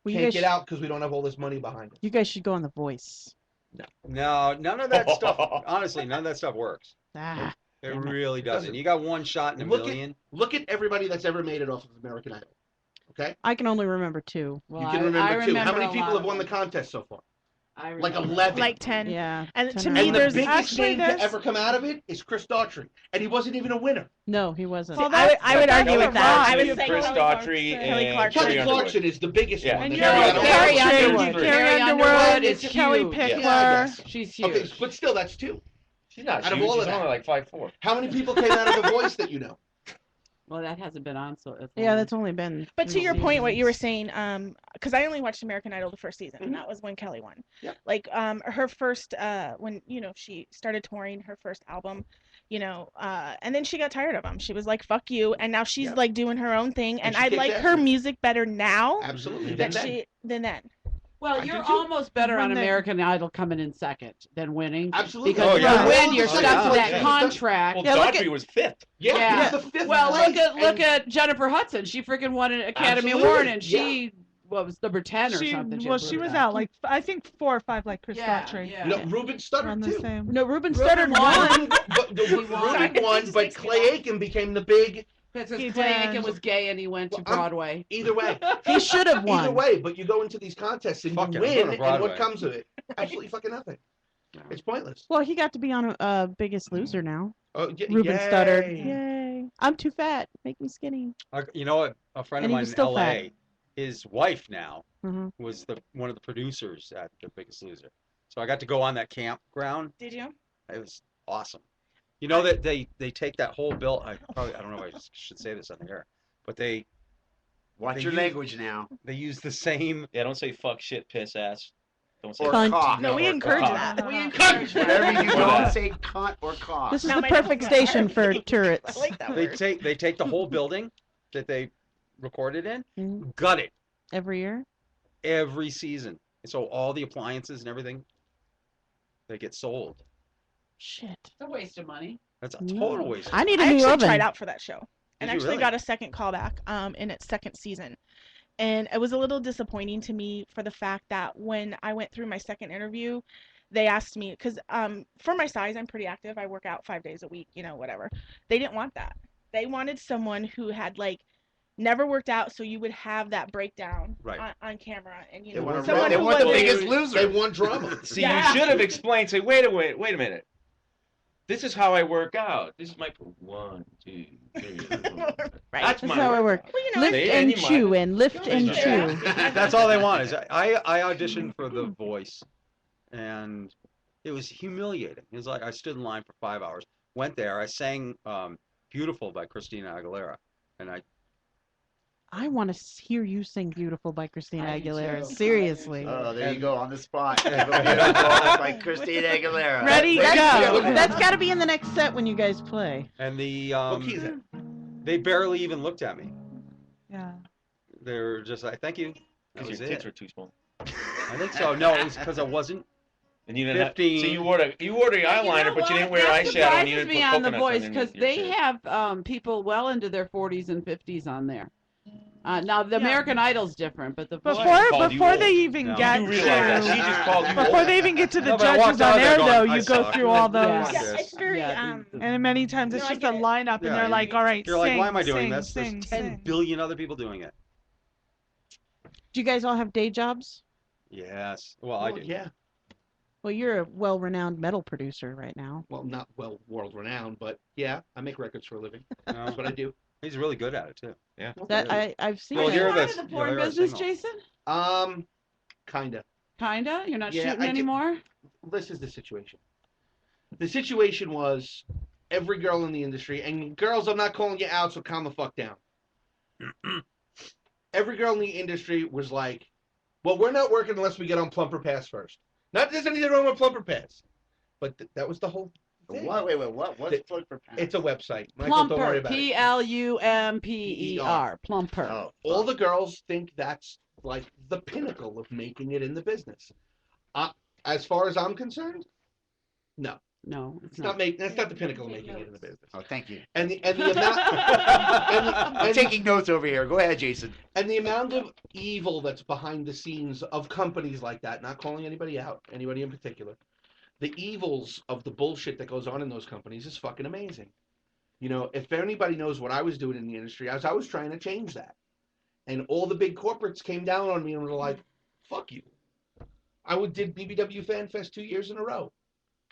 Well, you can't guys, get out because we don't have all this money behind us. you guys should go on The Voice. No, none of that stuff. Honestly, none of that stuff works. Ah, It Damn it. really doesn't. Doesn't. You got one shot in a Look at- million. Look at everybody that's ever made it off of American Idol. Okay? I can only remember two. Well, You can I remember two. How remember many a people lot have won the of them. contest so far? I Like remember. 11. Like 10. Yeah. And 10 to or me, And the 11. there's biggest actually name to there's- ever come out of it is Chris Daughtry. And he wasn't even a winner. No, he wasn't. Well, I would argue with that. I was Chris saying Daughtry Kelly and Clarkson. Kelly Carrie Clarkson is the biggest Yeah. one. And that you're everyone right. else- Carrie Carrie Underwood. Carrie Underwood Underwood is is Kelly huge. Pickler. Yeah, I guess. She's huge. Okay, but still, that's two. She's not Out of huge. all of She's that. only like 5'4". How many people came out of The Voice that you know? Well, that hasn't been on so. Yeah, that's only been. But to 3 your point, what you were seasons. saying, because I only watched American Idol the first season, and that was when Kelly won. Yep. Like, her first, when she started touring her first album, and then she got tired of him. She was like, "Fuck you," and now she's Yep. like doing her own thing, and she I kicks like ass her with it. music better now Absolutely. than Then. then. Well, I you're do too. almost better When on they- American Idol coming in second than winning. Absolutely. Because Oh, if yeah. you win, you're Oh, stuck yeah. to that Yeah. contract. Well, Yeah, look Daughtry was 5th. Yeah, Yeah. he was the 5th Well, place. look and- at Jennifer Hudson. She freaking won an Academy Absolutely. Award, and Yeah. she was number 10 or something. She was blew it out like I think 4 or 5 like Chris Yeah, Daughtry. yeah. No, Ruben On stuttered the too. same. No, Ruben Ruben stuttered won. one. But He won. Ruben won, Just but makes me Clay laugh. Aiken became the big. Because He Clay did. Aiken was gay and he went to Well, I'm- Broadway. Either way, He should have won. either way. But you go into these contests and Fuck you it, I'm going win, to and Broadway. what comes of it? Absolutely fucking nothing. It's pointless. Well, he got to be on Biggest Loser now. Oh, Ruben stuttered. yay. Yay! I'm too fat. Make me skinny. You know what? A friend And of he mine was in still L.A. His wife now hmm was one of the producers at The Biggest Loser. So I got to go on that campground. Did you? It was awesome. You know that they take that whole bill. I don't know if I should say this on the air, but they Watch They your use- language now. use the same. Yeah, don't say fuck, shit, piss, ass. Don't say Or Cunt. cock. No, we or encourage cock. that. We encourage Whatever you Or don't that. say, cunt or cock. This is Now the my perfect nipples are station for hurting. turrets. I like that They word. take the whole building that they recorded in, Mhm. gut it Every year. every season, and so all the appliances and everything they get sold. Shit. It's a waste of money. That's a No. total waste. I need a I new actually oven. tried out for that show and Did you actually really? got a second callback in its second season. And it was a little disappointing to me for the fact that when I went through my second interview, they asked me, because for my size, I'm pretty active. I work out 5 days a week, whatever. They didn't want that. They wanted someone who had never worked out, so you would have that breakdown Right. on camera. And They want someone They who want the wasn't- biggest loser. They want drama. See, Yeah. you should have explained. Say, wait a minute. This is how I work out. This is my 1, 2, 3. 4. Right. That's That's my how I work. Well, Lift See, and you might- chew and lift and Yeah. chew. That's all they want. Is I auditioned for The Voice, and it was humiliating. It was like I stood in line for 5 hours. Went there. I sang "Beautiful" by Christina Aguilera, and I want to hear you sing "Beautiful" by Christina I do Aguilera. too. Seriously. Oh, there you And- go, on the spot. By Christina Aguilera. Ready? Go. That's- That's got to be in the next set when you guys play. the What key is it? they barely even looked at me. Yeah. They were just like, "Thank you." That Because was your tits it. were too small. I think so. No, it was because I wasn't. And you didn't 15. have, so you wore the eyeliner, but you didn't wear That eyeshadow and you surprises didn't me put on The coconuts Voice underneath because your they chin. have people well into their 40s and 50s on there. Now the Yeah. American Idol's different, but The Voice. called you Before old. they even No. get You realize that. She to just called you before old. they even get to the No, but I walked judges out on there air going, though, "I you go suck." through all Yeah. those. Yeah, it's very Yeah, And many times it's No, I just a get it. lineup, and Yeah, they're you- like, "All right, You're like, sing, "Why am I doing sing, this? sing, There's 10 sing." billion other people doing it." Do you guys all have day jobs? Yes. Well, I Well, do. yeah. Well, you're a well-renowned metal producer right now. Well, not well world renowned, but yeah, I make records for a living. No, That's what I do. he's really good at it too. Yeah. That I've seen. Well, Are you you're it. out this- of the you're porn a business, single. Jason? Kinda. Kinda. You're not Yeah, shooting I did- anymore. This is the situation. The situation was every girl in the industry, and girls, I'm not calling you out, so calm the fuck down. Every girl in the industry was like, well, we're not working unless we get on Plumper Pass first. Not that there's anything wrong with Plumper Pass, but that was the whole thing. What? Wait, what? What's The- Plug for Pants? It's a website. Michael, don't worry Plumper. about it. Plumper. Plumper. Oh, all the girls think that's like the pinnacle of making it in the business. As far as I'm concerned, no. No, it's It's not. that's not the pinnacle of making it in the business. Oh, thank you. And the amount I'm taking notes over here. Go ahead, Jason. and the amount of evil that's behind the scenes of companies like that, not calling anybody out, anybody in particular, the evils of the bullshit that goes on in those companies is fucking amazing. You know, if anybody knows what I was doing in the industry, I was trying to change that. And all the big corporates came down on me and were like, fuck you. did BBW Fan Fest 2 years in a row.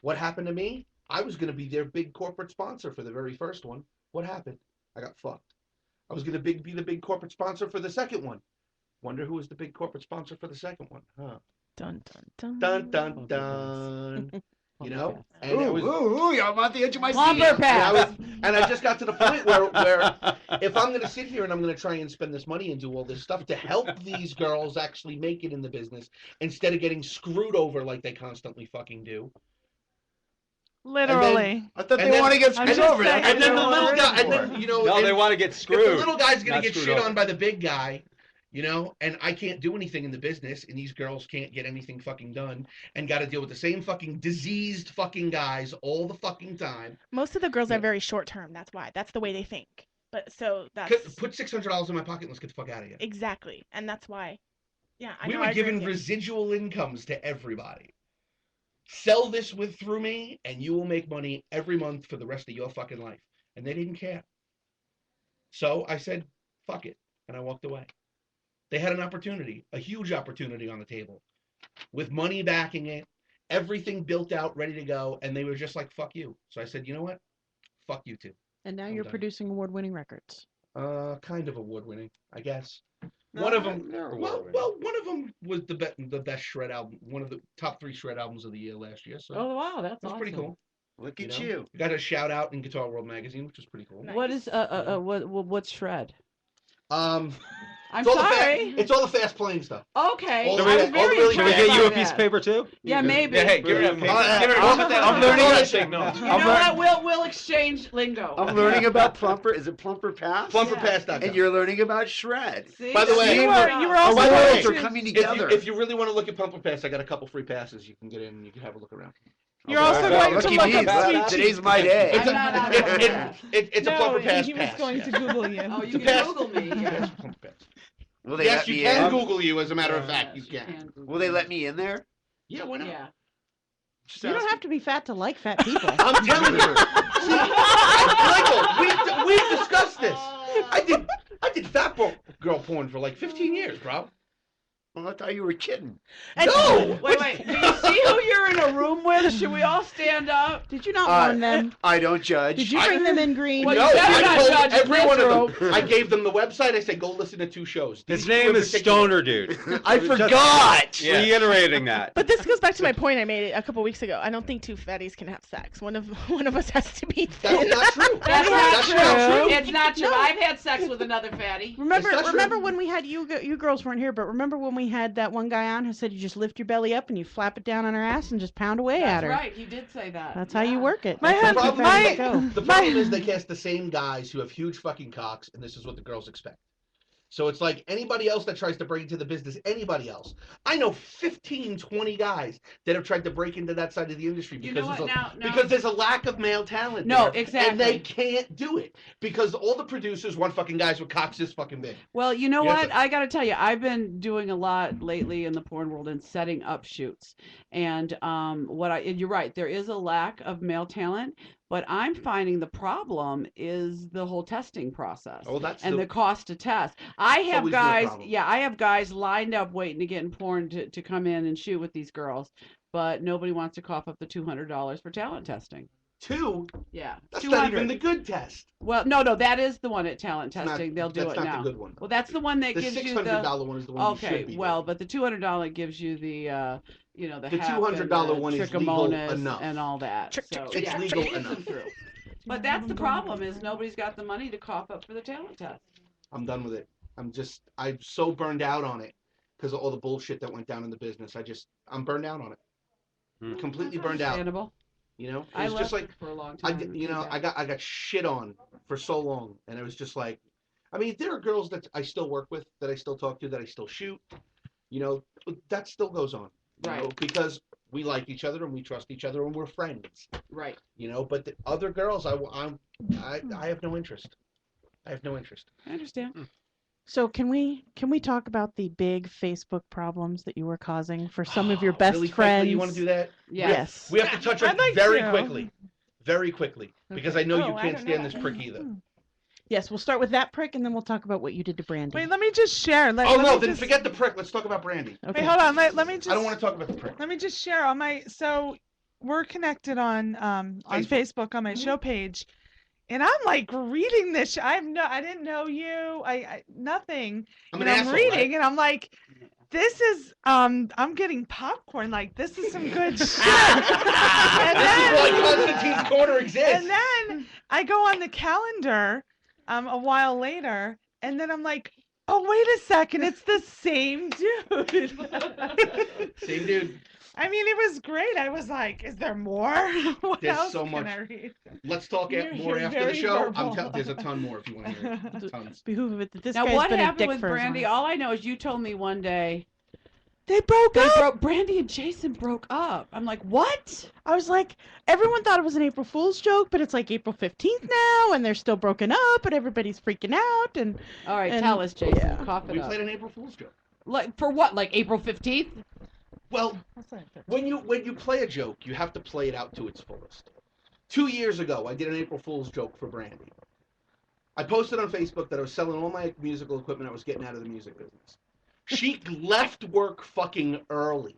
What happened to me? I was going to be their big corporate sponsor for the very first one. What happened? I got fucked. I was going to be the big corporate sponsor for the second one. Wonder who was the big corporate sponsor for the second one, huh? Dun dun dun. Dun, dun, dun. You know? And Ooh, it was, ooh, I'm on the edge of my seat. Plumper and I Pass. was, And I just got to the point where if I'm going to sit here and I'm going to try and spend this money and do all this stuff to help these girls actually make it in the business instead of getting screwed over like they constantly fucking do. Literally. I thought And they then- want to get I'm screwed just over. saying, That's And then what the they're little guy, looking and for. then, you know, No, they and want to get if screwed. the little guy's going not to get screwed shit over. on by the big guy, you know, and I can't do anything in the business, and these girls can't get anything fucking done, and got to deal with the same fucking diseased fucking guys all the fucking time. Most of the girls Yeah. are very short term. That's why. That's the way they think. But so that's Put $600 in my pocket and let's get the fuck out of here. exactly, and that's why. Yeah, I We know. were I agree giving with you. residual incomes to everybody. Sell this through me, and you will make money every month for the rest of your fucking life. And they didn't care. So I said, fuck it. And I walked away. They had an opportunity, a huge opportunity on the table, with money backing it, everything built out, ready to go. And they were just like, fuck you. So I said, you know what? Fuck you too. And now I'm you're done. producing award-winning records. Kind of award winning, I guess. No, One of them, they're well, award-winning. one of them was the best shred album, one of the top 3 shred albums of the year last year. So Oh wow, that's that's awesome. pretty cool. Look You at know? you. Got a shout out in Guitar World magazine, which was pretty cool. Nice. What is what's shred? I'm It's all sorry. it's all the fast playing stuff. Okay, All I the was all the very really Should we impressed get you a by piece that. of paper too? Yeah, maybe. Yeah, hey, give her a I'm- give her I'm I'm learning learning it. take notes. You I'm know learning- what? We'll exchange lingo. I'm learning about Plumper. Is it Plumper Pass? Plumperpass.com. And you're learning about shred. See? By the way- See? You were Our also by the way, worlds are to- coming If together. if you really want to look at Plumper Pass, I got a couple free passes. You can get in and you can have a look around. You're Okay. also Well, going to lucky look me, up Sweet today's Cheeks. my day. It's I'm not on a, that. it's a No, Plumper Pass he was pass. going yeah. to Google you. Oh, you The can pass- Google me. Yeah. Plumper Pass. Will they Yes, let you me can in? Google you. As a matter of Yes, fact, you can. Google Will they me. let me in there? Yeah, why not? Yeah. Just You don't asking. have to be fat to like fat people. I'm telling you. See, Michael, we discussed this. I did fat girl porn for like 15 years, bro. Well, I thought you were kidding. No. Wait. Do you see who you're in a room with? Should we all stand up? Did you not Uh, warn them? I don't judge. Did you bring them in green? Well, No, you better I not told judge every this one of room. them. I gave them the website. I said, go listen to 2 shows. His These name two in is particular. Stoner Dude. I Just forgot. Reiterating that. But this goes back to my point I made a couple weeks ago. I don't think 2 fatties can have sex. One of us has to be That's thin. not true. That's That's not true. It's not true. I've had sex with another fatty. Remember, It's not true. remember when we had you girls weren't here, but remember when we had that one guy on who said you just lift your belly up and you flap it down on her ass and just pound away That's at her. right. He did say that. That's how you work it. My That's how husband- fat my- go. The problem is they cast the same guys who have huge fucking cocks, and this is what the girls expect. So it's like anybody else that tries to break into the business, anybody else. I know 15, 20 guys that have tried to break into that side of the industry You because, know what? Now- because there's a lack of male talent. No, there, exactly. And they can't do it because all the producers want fucking guys with cocks this fucking big. Well, you know You have what? to- I got to tell you, I've been doing a lot lately in the porn world and setting up shoots. And and you're right, there is a lack of male talent, but I'm finding the problem is the whole testing process. Oh, that's and the- the cost to test. I have always been a guys, problem. yeah, I have guys lined up waiting to get in porn to come in and shoot with these girls, but nobody wants to cough up the $200 for talent testing. 2? Yeah, That's 200. not even the good test. Well, no, that is the one at talent It's not- testing. They'll do that's it not now. the good one. Well, that's the one that The gives you $600 one is the one you Okay, should be well, doing. but the $200 gives you the the The hep $200 and the one is legal trichomonas enough. and all that. Trick, So, trick, It's yeah, legal it gets them enough. through. But that's the problem is nobody's got the money to cough up for the talent test. I'm done with it. I'm so burned out on it because of all the bullshit that went down in the business. I'm burned out on it. Completely That's burned out. understandable. You know, I it's left just like it for a long I, time. d- It's you too know, bad. I got shit on for so long, and it was just like, I mean, there are girls that I still work with, that I still talk to, that I still shoot. You know, that still goes on. You know, Right. because we like each other and we trust each other and we're friends. Right. You know, but the other girls, I have no interest. I have no interest. I understand. So can we talk about the big Facebook problems that you were causing for some of your best Really quickly, friends? you want to do that? Yes. We have to touch on I'd like very to. quickly. Very quickly. Because I know Oh, you I can't don't know stand that. this prick either. Yes, we'll start with that prick and then we'll talk about what you did to Brandy. Wait, let me just share. Let, Oh let no, me then just, forget the prick. Let's talk about Brandy. Okay. Wait, hold on. Let me just. I don't want to talk about the prick. Let me just share on my. So we're connected on Facebook on my show page, and I'm like reading this. I didn't know you. I nothing. I'm And an I'm asshole, reading, right? and I'm like, this is I'm getting popcorn. Like this is some good shit. This is why and then Constantine's Corner exists. and then I go on the calendar a while later, and then I'm like, oh, wait a second, it's the same dude. Same dude. I mean, it was great. I was like, is there more? What There's else so can much. I read? Let's talk You're more after the very show. verbal. There's a ton more if you want to hear it. Tons. Behoove of it that this Now, guy's what been a happened dick with for his Brandy? life. All I know is you told me one day They broke up. Brandy and Jason broke up. I'm like, what? I was like, everyone thought it was an April Fool's joke, but it's like April 15th now, and they're still broken up, and everybody's freaking out. And All right, And- tell us, Jason. yeah. Cough it We up. played an April Fool's joke. Like for what? Like April 15th? Well, when you play a joke, you have to play it out to its fullest. 2 years ago, I did an April Fool's joke for Brandy. I posted on Facebook that I was selling all my musical equipment I was getting out of the music business. She left work fucking early,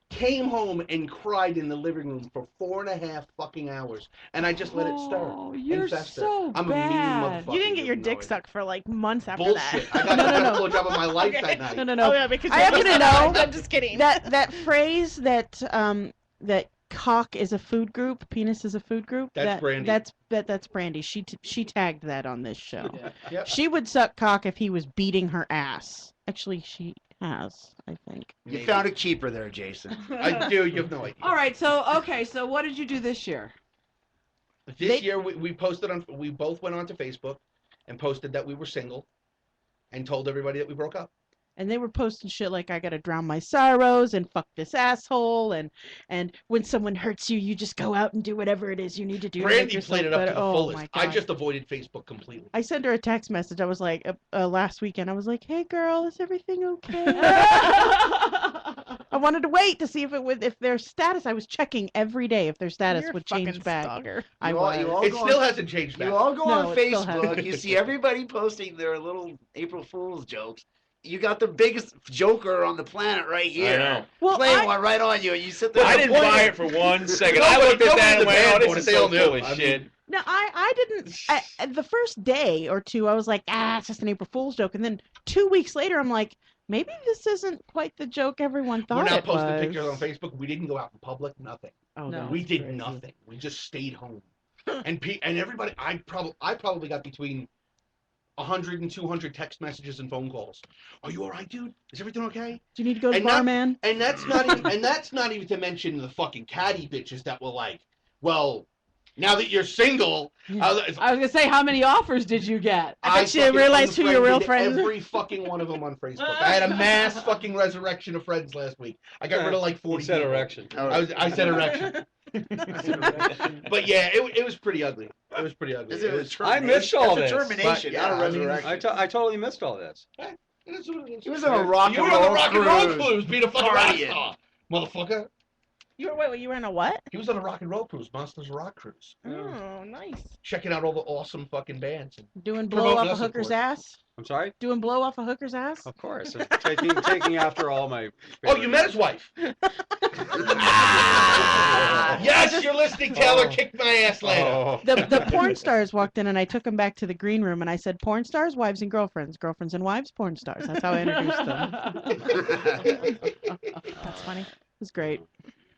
came home and cried in the living room for 4.5 fucking hours, and I just let it stir Oh, you're and fester. so I'm bad. a mean motherfucker. You didn't get your have dick no idea. sucked for like months after Bullshit. that. I got No, the no, best no. blowjob of my life Okay. that night. no, no, no. Oh yeah, because I you happen to said know that. I'm just kidding. that phrase that that cock is a food group, penis is a food group. That's Brandy. That's Brandy. She tagged that on this show. Yeah. Yep. She would suck cock if he was beating her ass. Actually, she has, I think. You Maybe. found a keeper there, Jason. I do. You have no idea. All right, so so what did you do this year? This year we posted on. We both went onto Facebook and posted that we were single, and told everybody that we broke up. And they were posting shit like, I gotta drown my sorrows and fuck this asshole, and when someone hurts you, you just go out and do whatever it is you need to do. to make Brandy yourself played it up to better. the Oh fullest. my I God. just avoided Facebook completely. I sent her a text message. I was like, last weekend, I was like, hey girl, is everything okay? I wanted to wait to see if their status, I was checking every day if their status You're a would fucking change back. stalker. I You all- was. you all It go still on- hasn't changed back. You all go No, on it still Facebook. hasn't. You see everybody posting their little April Fool's jokes. You got the biggest joker on the planet right here. I know. Well, Playing one right on you, and you sit there. I didn't pointing. buy it for 1 second. I Nobody- looked at that and nobody went, in the "Oh, band this bought is it. They so all knew. full of I mean, shit." No, I didn't. The first day or two, I was like, it's just an April Fool's joke. And then 2 weeks later, I'm like, maybe this isn't quite the joke everyone thought We're not it posting was. pictures on Facebook. We didn't go out in public. Nothing. Oh, No. that's We did crazy. nothing. We just stayed home. and everybody, I probably got between 100 and 200 text messages and phone calls. Are you all right, dude? Is everything okay? Do you need to go to the And bar, not- man? And that's not even, to mention the fucking catty bitches that were like, well, now that you're single, I was gonna say, how many offers did you get? I bet you fucking realized who your real unfriended friends- Every fucking one of them on Facebook. I had a mass fucking resurrection of friends last week. I got rid of like 40. He said people. erection. I said erection. But yeah, it was pretty ugly. It was pretty ugly. Is it a was, I missed all That's this, a termination, but, not a yeah, I mean, resurrection. I totally missed all this. He was on a rock You and were on the roll rock and roll cruise. cruise, being a fucking rock Partying. star, motherfucker. You were in a what? He was on a rock and roll cruise, Monsters of Rock cruise, Oh, nice. checking out all the awesome fucking bands. Doing blow promoting off a us, of hooker's course. ass? I'm sorry? Doing blow off a hooker's ass? Of course. And taking after all my. Oh, you met his wife? Yes, you're listening, Taylor. Oh. Kick my ass later. Oh. The porn stars walked in and I took them back to the green room and I said, porn stars, wives and girlfriends. Girlfriends and wives, porn stars. That's how I introduced them. That's funny. It was great.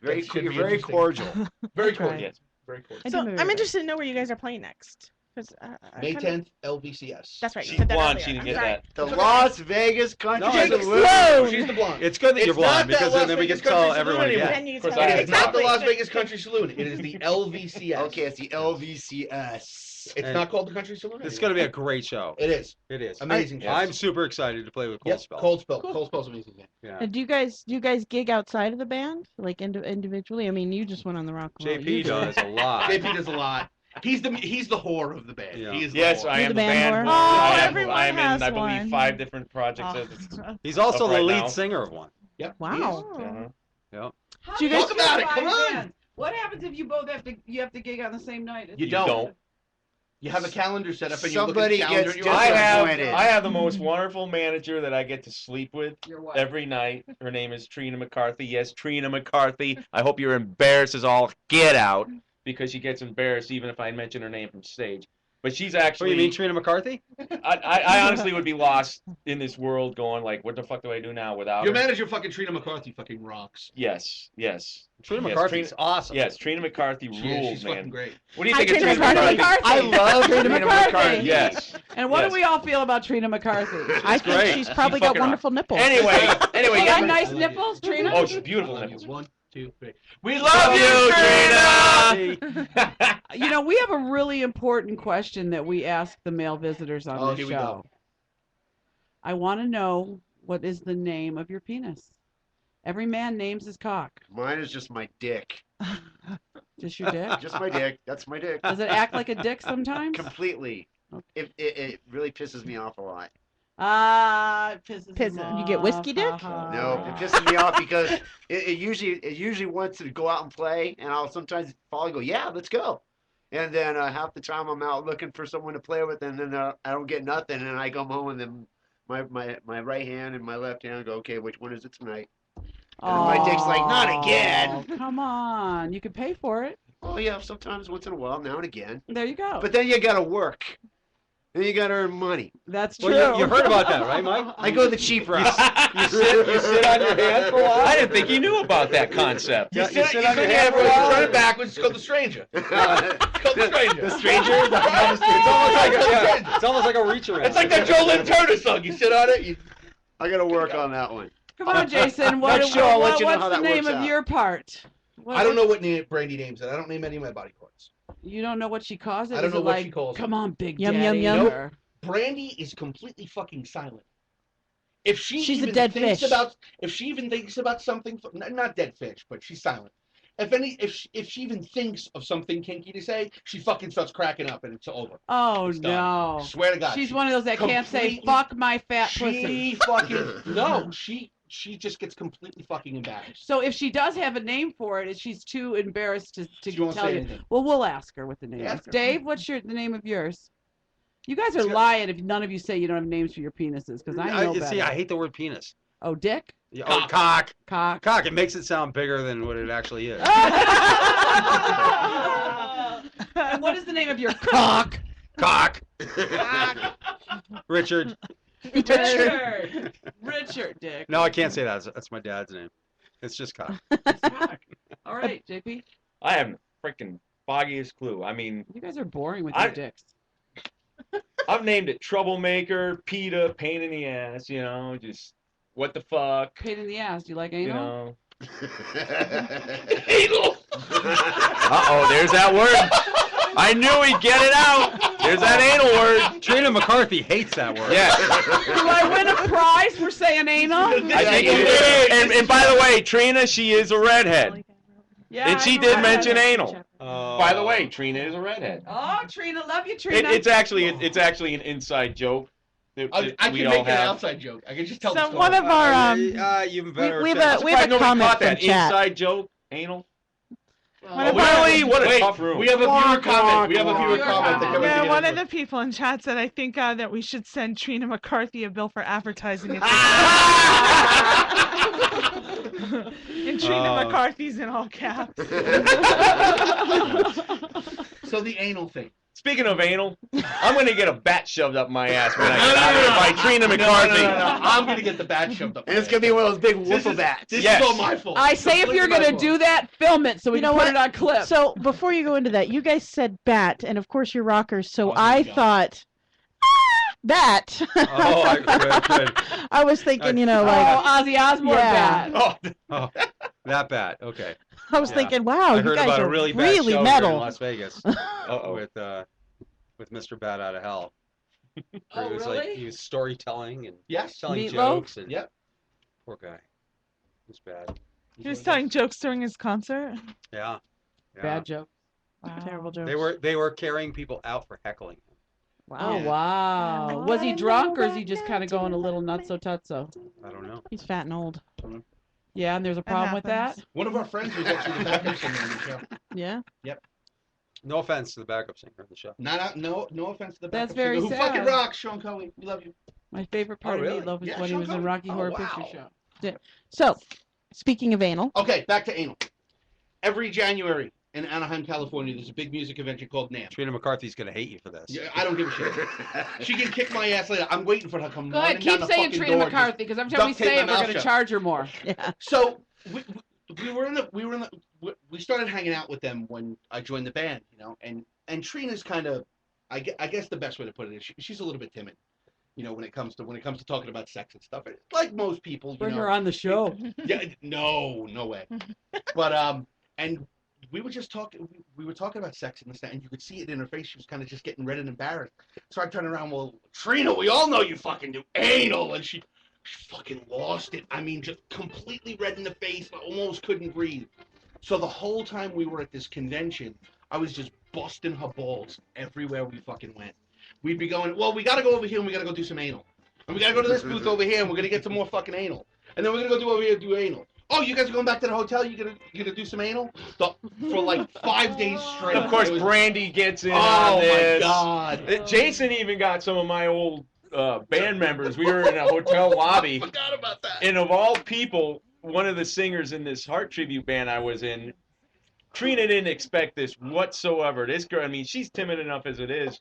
Very, That should be very interesting. cordial. Very That's right. cordial. Very cordial. I So do I'm remember. interested to know where you guys are playing next. 'Cause, May kinda- 10th, LVCS. That's right. You She's said that blonde. earlier. She didn't I'm get sorry. that. The okay. Las Vegas Country No, Saloon. She's the blonde. It's good that It's you're not blonde that because Las then we Vegas can tell Country everyone Saloon again. Then you Of course, tell I me. It is not the Exactly. Las Vegas Country Saloon. It is the LVCS. Okay, it's the LVCS. It's And not called the Country Saloon. It's anymore. going to be a great show. It is. It is. Amazing show. I'm super excited to play with Cold Yep, Spell. Cold Spell. Cool. Cold Spell's amazing. Yeah. Yeah. And do you guys gig outside of the band? Like individually? I mean, you just went on the rock and roll. You JP did. does a lot. JP does a lot. He's the whore of the band. Yeah. He is the Yes, whore. I You're am the the band band. whore? boy. Oh, I am- everyone I'm in, has I believe, one. 5 different projects. Oh. He's also Up the right lead now. singer of one. Yep. Wow. he is. Uh-huh. How Do you do guys- Talk about it, survive come on. bands? What happens if you both have to gig on the same night? You don't. You have a calendar set up and you look Somebody at the calendar. gets and you're I like, disappointed. have the most wonderful manager that I get to sleep with Your wife. every night. Her name is Trina McCarthy. Yes, Trina McCarthy. I hope you're embarrassed as all get out because she gets embarrassed even if I mention her name from stage. But she's What do actually. you mean, Trina McCarthy? I honestly would be lost in this world, going like, what the fuck do I do now without Your her? manager, fucking Trina McCarthy, fucking rocks. Yes. Trina Yes, McCarthy's awesome. Yes, Trina McCarthy rules, She's man. fucking great. What do you Hi, think of Trina Trina McCarthy? McCarthy. I love Trina McCarthy. Yes. And what Yes. do we all feel about Trina McCarthy? I think great. she's probably She's got fucking wonderful nipples. Anyway, She get got my- nice nipples, Trina? Oh, she's beautiful I love nipples. you. 1, 2, 3. We love you, Trina. You know, we have a really important question that we ask the male visitors on Oh, the here we show. go. I want to know, what is the name of your penis? Every man names his cock. Mine is just my dick. Just your dick? Just my dick. That's my dick. Does it act like a dick sometimes? Completely. Okay. It really pisses me off a lot. It pisses Piss- him you get whiskey off, dick? ha-ha. No, it pisses me off because it usually wants to go out and play, and I'll sometimes fall and go, yeah, let's go. And then half the time I'm out looking for someone to play with, and then I don't get nothing, and I come home and then my right hand and my left hand go, okay, which one is it tonight? And my dick's like, not again. Oh, come on. You can pay for it. Oh yeah, sometimes once in a while, now and again. There you go. But then you gotta work. Then you gotta earn money. That's true. Well, you heard about that, right, Mike? I go the cheap route. You sit on your hand for a while? I didn't think you knew about that concept. Yeah, You sit on your hand for a Run while? it backwards. It's called the stranger. It's called the stranger. The stranger? It's almost like it's almost like a reach around. It's like that Joe Lynn Turner song. You sit on it. You... I gotta work on that one. Come on, Jason. Next show, I'll let you know what's how the that name works of out. your part? I don't know what Brandy names it. I don't name any of my body parts. You don't know what she calls it? I don't Is know it what like, she calls it. come on, big Yum, daddy? yum, yum. or- Brandy is completely fucking silent. If She's a even dead thinks fish. if she even thinks about something, not dead fish, but she's silent. If she even thinks of something kinky to say, she fucking starts cracking up and it's over. Oh, It's done. no. Swear to God. She's one of those that can't say, completely- fuck my fat pussy. She fucking no. She just gets completely fucking embarrassed. So if she does have a name for it, she's too embarrassed to She won't tell say you. anything. Well, we'll ask her what the name Ask is. her. Dave, what's the name of yours? You guys are lying if none of you say you don't have names for your penises, because I know better. See, I hate the word penis. Oh, dick? Yeah, oh, cock. Cock? Cock. It makes it sound bigger than what it actually is. And what is the name of your cock? Cock. Richard. Richard, Dick. No, I can't say that. That's my dad's name. It's just cock. All right, JP. I have freaking foggiest clue. I mean, You guys are boring with I- your dicks. I've named it Troublemaker, PETA, Pain in the Ass, you know, just what the fuck, Pain in the ass. Do you like you anal? know. Anal. Uh-oh, there's that word. I knew he'd get it out. There's that anal word. Trina McCarthy hates that word. Yeah. Do I win a prize for saying anal? I think you did. And by the way, Trina, she is a redhead. Yeah, And she I'm a did redhead. mention anal. Oh. By the way, Trina is a redhead. Oh, Trina, love you, Trina. It's actually an inside joke that, I that can we all make an have. outside joke. I can just tell the So story. one of our you better. we have tell- a- I'm surprised nobody comment caught that from chat. inside joke. Anal. One of Really? our- What a Wait, tough room. we have a viewer comment. We have a viewer Viewer comment. that comment. covers yeah, the one of answer. the people in chat said, I think that we should send Trina McCarthy a bill for advertising it. And Trina Oh. McCarthy's in all caps. So the anal thing. Speaking of anal, I'm gonna get a bat shoved up my ass when I get out of here by Trina McCarthy. No. I'm gonna get the bat shoved up. And it's gonna be one of those big This woofa is- bats. This Yes. is all my fault. I say if you're Completely my gonna fault. do that, film it so we You can know put what? it on clip. So before you go into that, you guys said bat, and of course you're rockers. So Oh, here I we go. thought bat. Oh, good. I was thinking, you know, Oh, like Ozzy Osbourne Yeah. bat. Oh, that bad. Okay. I was yeah. thinking, wow, I you heard guys about are a really bad really show here in metal. Las Vegas Uh-oh. with Mr. Bat Out of Hell. Oh, He was really? like he was storytelling and Yes. telling Meatloaf? jokes and Yep. poor guy. He was bad. He was telling jokes during his concert. Yeah. Yeah. Bad joke. Wow. Terrible jokes. They were carrying people out for heckling him. Oh, Yeah. wow. Was he drunk or is he just kind of going a little nutso tutso? I don't know. He's fat and old. Yeah, and there's a problem with that? happens. One of our friends was actually the backup singer in the show. Yeah. No offense to the backup singer of the show. No offense to the That's backup very singer. Who sad. fucking rocks, Sean Cohen. We love you. My favorite part really? of Meatloaf is Yeah, when he Sean was in Connery. Rocky Oh, Horror wow. Picture Show. So, speaking of anal, Okay, back to anal. Every January in Anaheim, California. There's a big music convention called NAMM. Trina McCarthy's gonna hate you for this. Yeah, I don't give a shit. She can kick my ass later. I'm waiting for her to come Go ahead, running down keep the saying fucking Trina door, McCarthy, because every time we duct tape say my it, we're mouth going to shut. charge her more. So we started hanging out with them when I joined the band, you know, and Trina's kind of, I guess the best way to put it is she's a little bit timid, you know, when it comes to talking about sex and stuff. Like most people, you Bring know. her on the show. Yeah, no way. But and we were just talking. We were talking about sex and this, and you could see it in her face. She was kind of just getting red and embarrassed. So I turned around. Well, Trina, we all know you fucking do anal, and she fucking lost it. I mean, just completely red in the face. I almost couldn't breathe. So the whole time we were at this convention, I was just busting her balls everywhere we fucking went. We'd be going, well, we got to go over here and we got to go do some anal. And we got to go to this booth over here and we're going to get some more fucking anal. And then we're going to go do over here and do anal. Oh, you guys are going back to the hotel? You gonna do some anal? For like 5 days straight. Of course, Brandy gets in Oh on my this. God. Jason even got some of my old band members. We were in a hotel lobby. I forgot about that. And of all people, one of the singers in this Heart tribute band I was in, Trina didn't expect this whatsoever. This girl, I mean, she's timid enough as it is.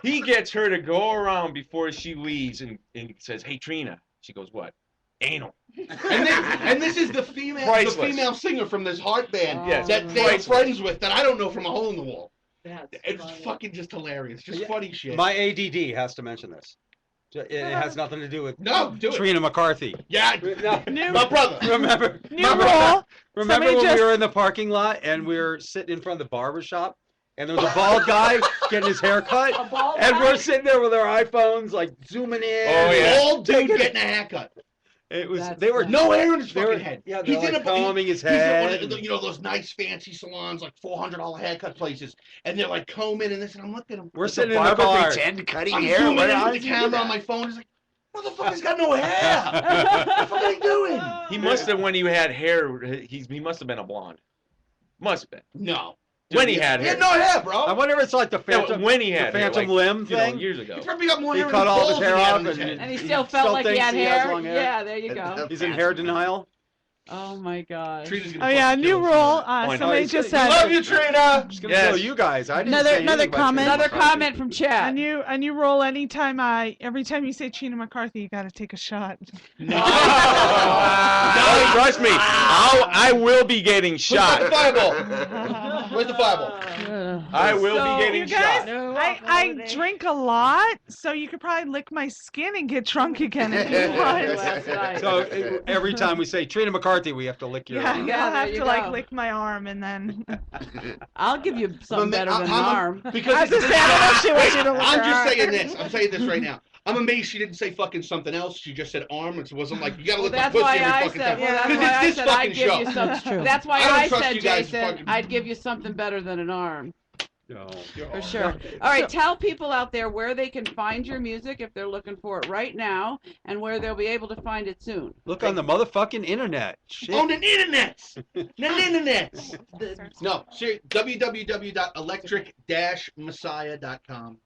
He gets her to go around before she leaves and says, "Hey, Trina." She goes, "What?" "Anal." And this is the female singer from this Heart band Yes, that they're priceless. friends with that I don't know from a hole in the wall. That's It's funny. fucking just hilarious. Just Yeah. funny shit. My ADD has to mention this. It has nothing to do with No, do it. Trina McCarthy. Yeah, my brother. Remember? New rule. Remember Somebody when just- we were in the parking lot and we were sitting in front of the barber shop and there was a bald guy getting his hair cut and we're sitting there with our iPhones like zooming in. Oh, yeah. Old dude getting a haircut. It was That's they were funny. No hair in his they fucking were, head. yeah, He's they're in like a combing his he's in one head. of the, you know, those nice fancy salons, like $400 haircut places, and they're like combing and this, and I'm looking at him. We're Does sitting the in the barber car. pretend cutting I'm hair? zooming What- in how with the does he do camera that? on my phone. He's like, motherfucker's got no hair. What the fuck are you doing? He must have, when he had hair, he must have been a blonde. Must have been. No. When he had He hair. had no hair, bro. I wonder if it's like the No, phantom, when he the had hair, phantom like, limb you know, thing. years ago. He probably got more He hair cut in all his his balls hair than he had off in his and- head. And he still felt Still like he thinks had he has hair. long hair. Yeah, there you go. He's in hair denial. Oh my gosh. Trina's gonna Oh yeah, fucking new kill us. rule. I know. Somebody He's just gonna- said Love you, Trina. Just gonna Yes. kill you guys. I didn't Another- say anything another about comment. Trina Another McCarthy. comment from chat. a new rule. Every time you say Trina McCarthy, you got to take a shot. No, trust me. I will be getting Where's the shot. fireball? Where's the fireball? I will So, be getting You guys, shot. I drink a lot, so you could probably lick my skin and get drunk again if you want. That's right. So every time we say Trina McCarthy, we have to lick your Yeah, arm. Yeah, I'll there have you to like go. lick my arm and then. I'll give you something better than an arm. Because I was just saying, I don't know if she wants you to lick I'm her just arm. saying this. I'm saying this right now. I'm amazed she didn't say fucking something else. She just said arm. It wasn't like you gotta Well, lick my that's pussy why every I fucking said. time. Well, that's Because why I it's said this I'd fucking give show. you some. That's true. That's why I don't I trust said, you guys Jason, fucking- I'd give you something better than an arm. No. For sure. All right, tell people out there where they can find your music if they're looking for it right now, and where they'll be able to find it soon. Look on the motherfucking internet. Shit. On the internet. The internet. No, seriously. www.electric-messiah.com.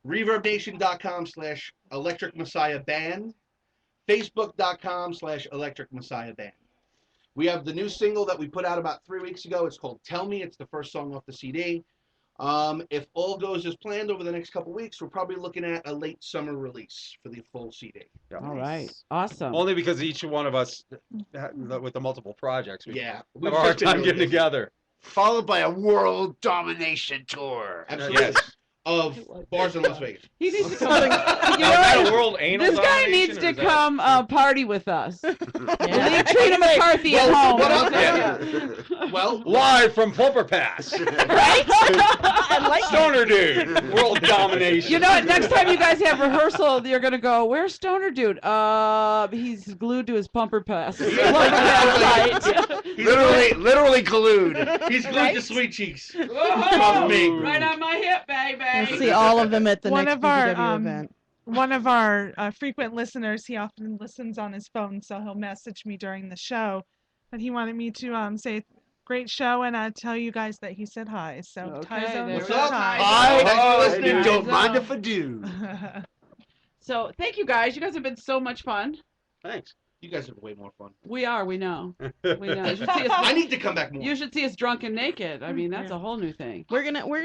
ReverbNation.com/Electric Messiah Band. Facebook.com/Electric Messiah Band. We have the new single that we put out about 3 weeks ago. It's called Tell Me. It's the first song off the CD. If all goes as planned over the next couple weeks, we're probably looking at a late summer release for the full CD. Yeah. All right, awesome. Only because each one of us, with the multiple projects, we Yeah. have We've a hard just been time really getting busy. together. Followed by a world domination tour. Absolutely. Yes. Of bars in Las Vegas. He needs to come. Is You know that what? a world anal This guy domination, needs or to is that- come party with us. Yeah. Leave Trina McCarthy at Well, home. what else- Yeah. Well, Live from Pumper Pass. Right? I like it. Stoner dude. World domination. You know what? Next time you guys have rehearsal, you're gonna go. Where's Stoner Dude? He's glued to his pumper pass. Right. literally glued. he's glued Right? to Sweet Cheeks. Whoa, me. right on my hip, baby. We'll see all of them at the One next of our, BBW event. One of our frequent listeners, he often listens on his phone, so he'll message me during the show. But he wanted me to say, great show, and tell you guys that he said hi. So, Okay, Tyzo, there What's we up? go. Hi, Thanks for listening. Hey, don't guys. mind if I do. So thank you guys. You guys have been so much fun. Thanks. You guys are way more fun. We are. We know. We know. You should see us. I need to come back more. You should see us drunk and naked. I mean, that's a whole new thing. We're gonna go I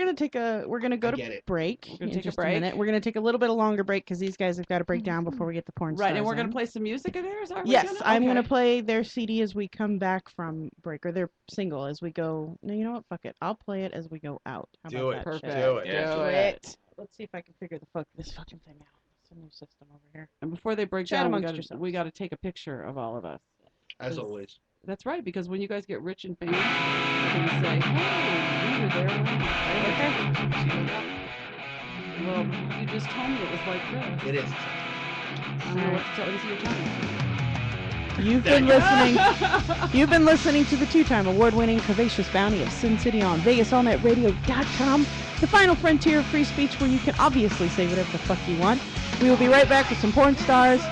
get to it. break. We're gonna in take a just break. minute. We're gonna take a little bit of longer break because these guys have got to break down before we get the porn Right, and stars we're gonna on. play some music of theirs. Are we Yes, gonna? I'm gonna Okay. play their CD as we come back from break, or their single as we go. No, you know what? Fuck it. I'll play it as we go out. How Do about it. that shit? Perfect. Do it. Do Do it. it. Let's see if I can figure this fucking thing out. It's a new system over here. And before they break Chat down, amongst yourselves. we gotta take a picture of all of us. As always. That's right, because when you guys get rich and famous, you can say, "Hey, we were there." Well, you just told me it was like this. It is. I don't know what to tell you. Your time. You've been listening to the two-time award-winning Curvaceous Bounty of Sin City on VegasAllNetRadio.com, the final frontier of free speech where you can obviously say whatever the fuck you want. We will be right back with some porn stars.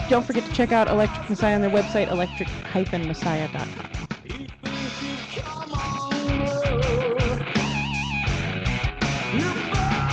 Don't forget to check out Electric Messiah on their website, electric-messiah.com.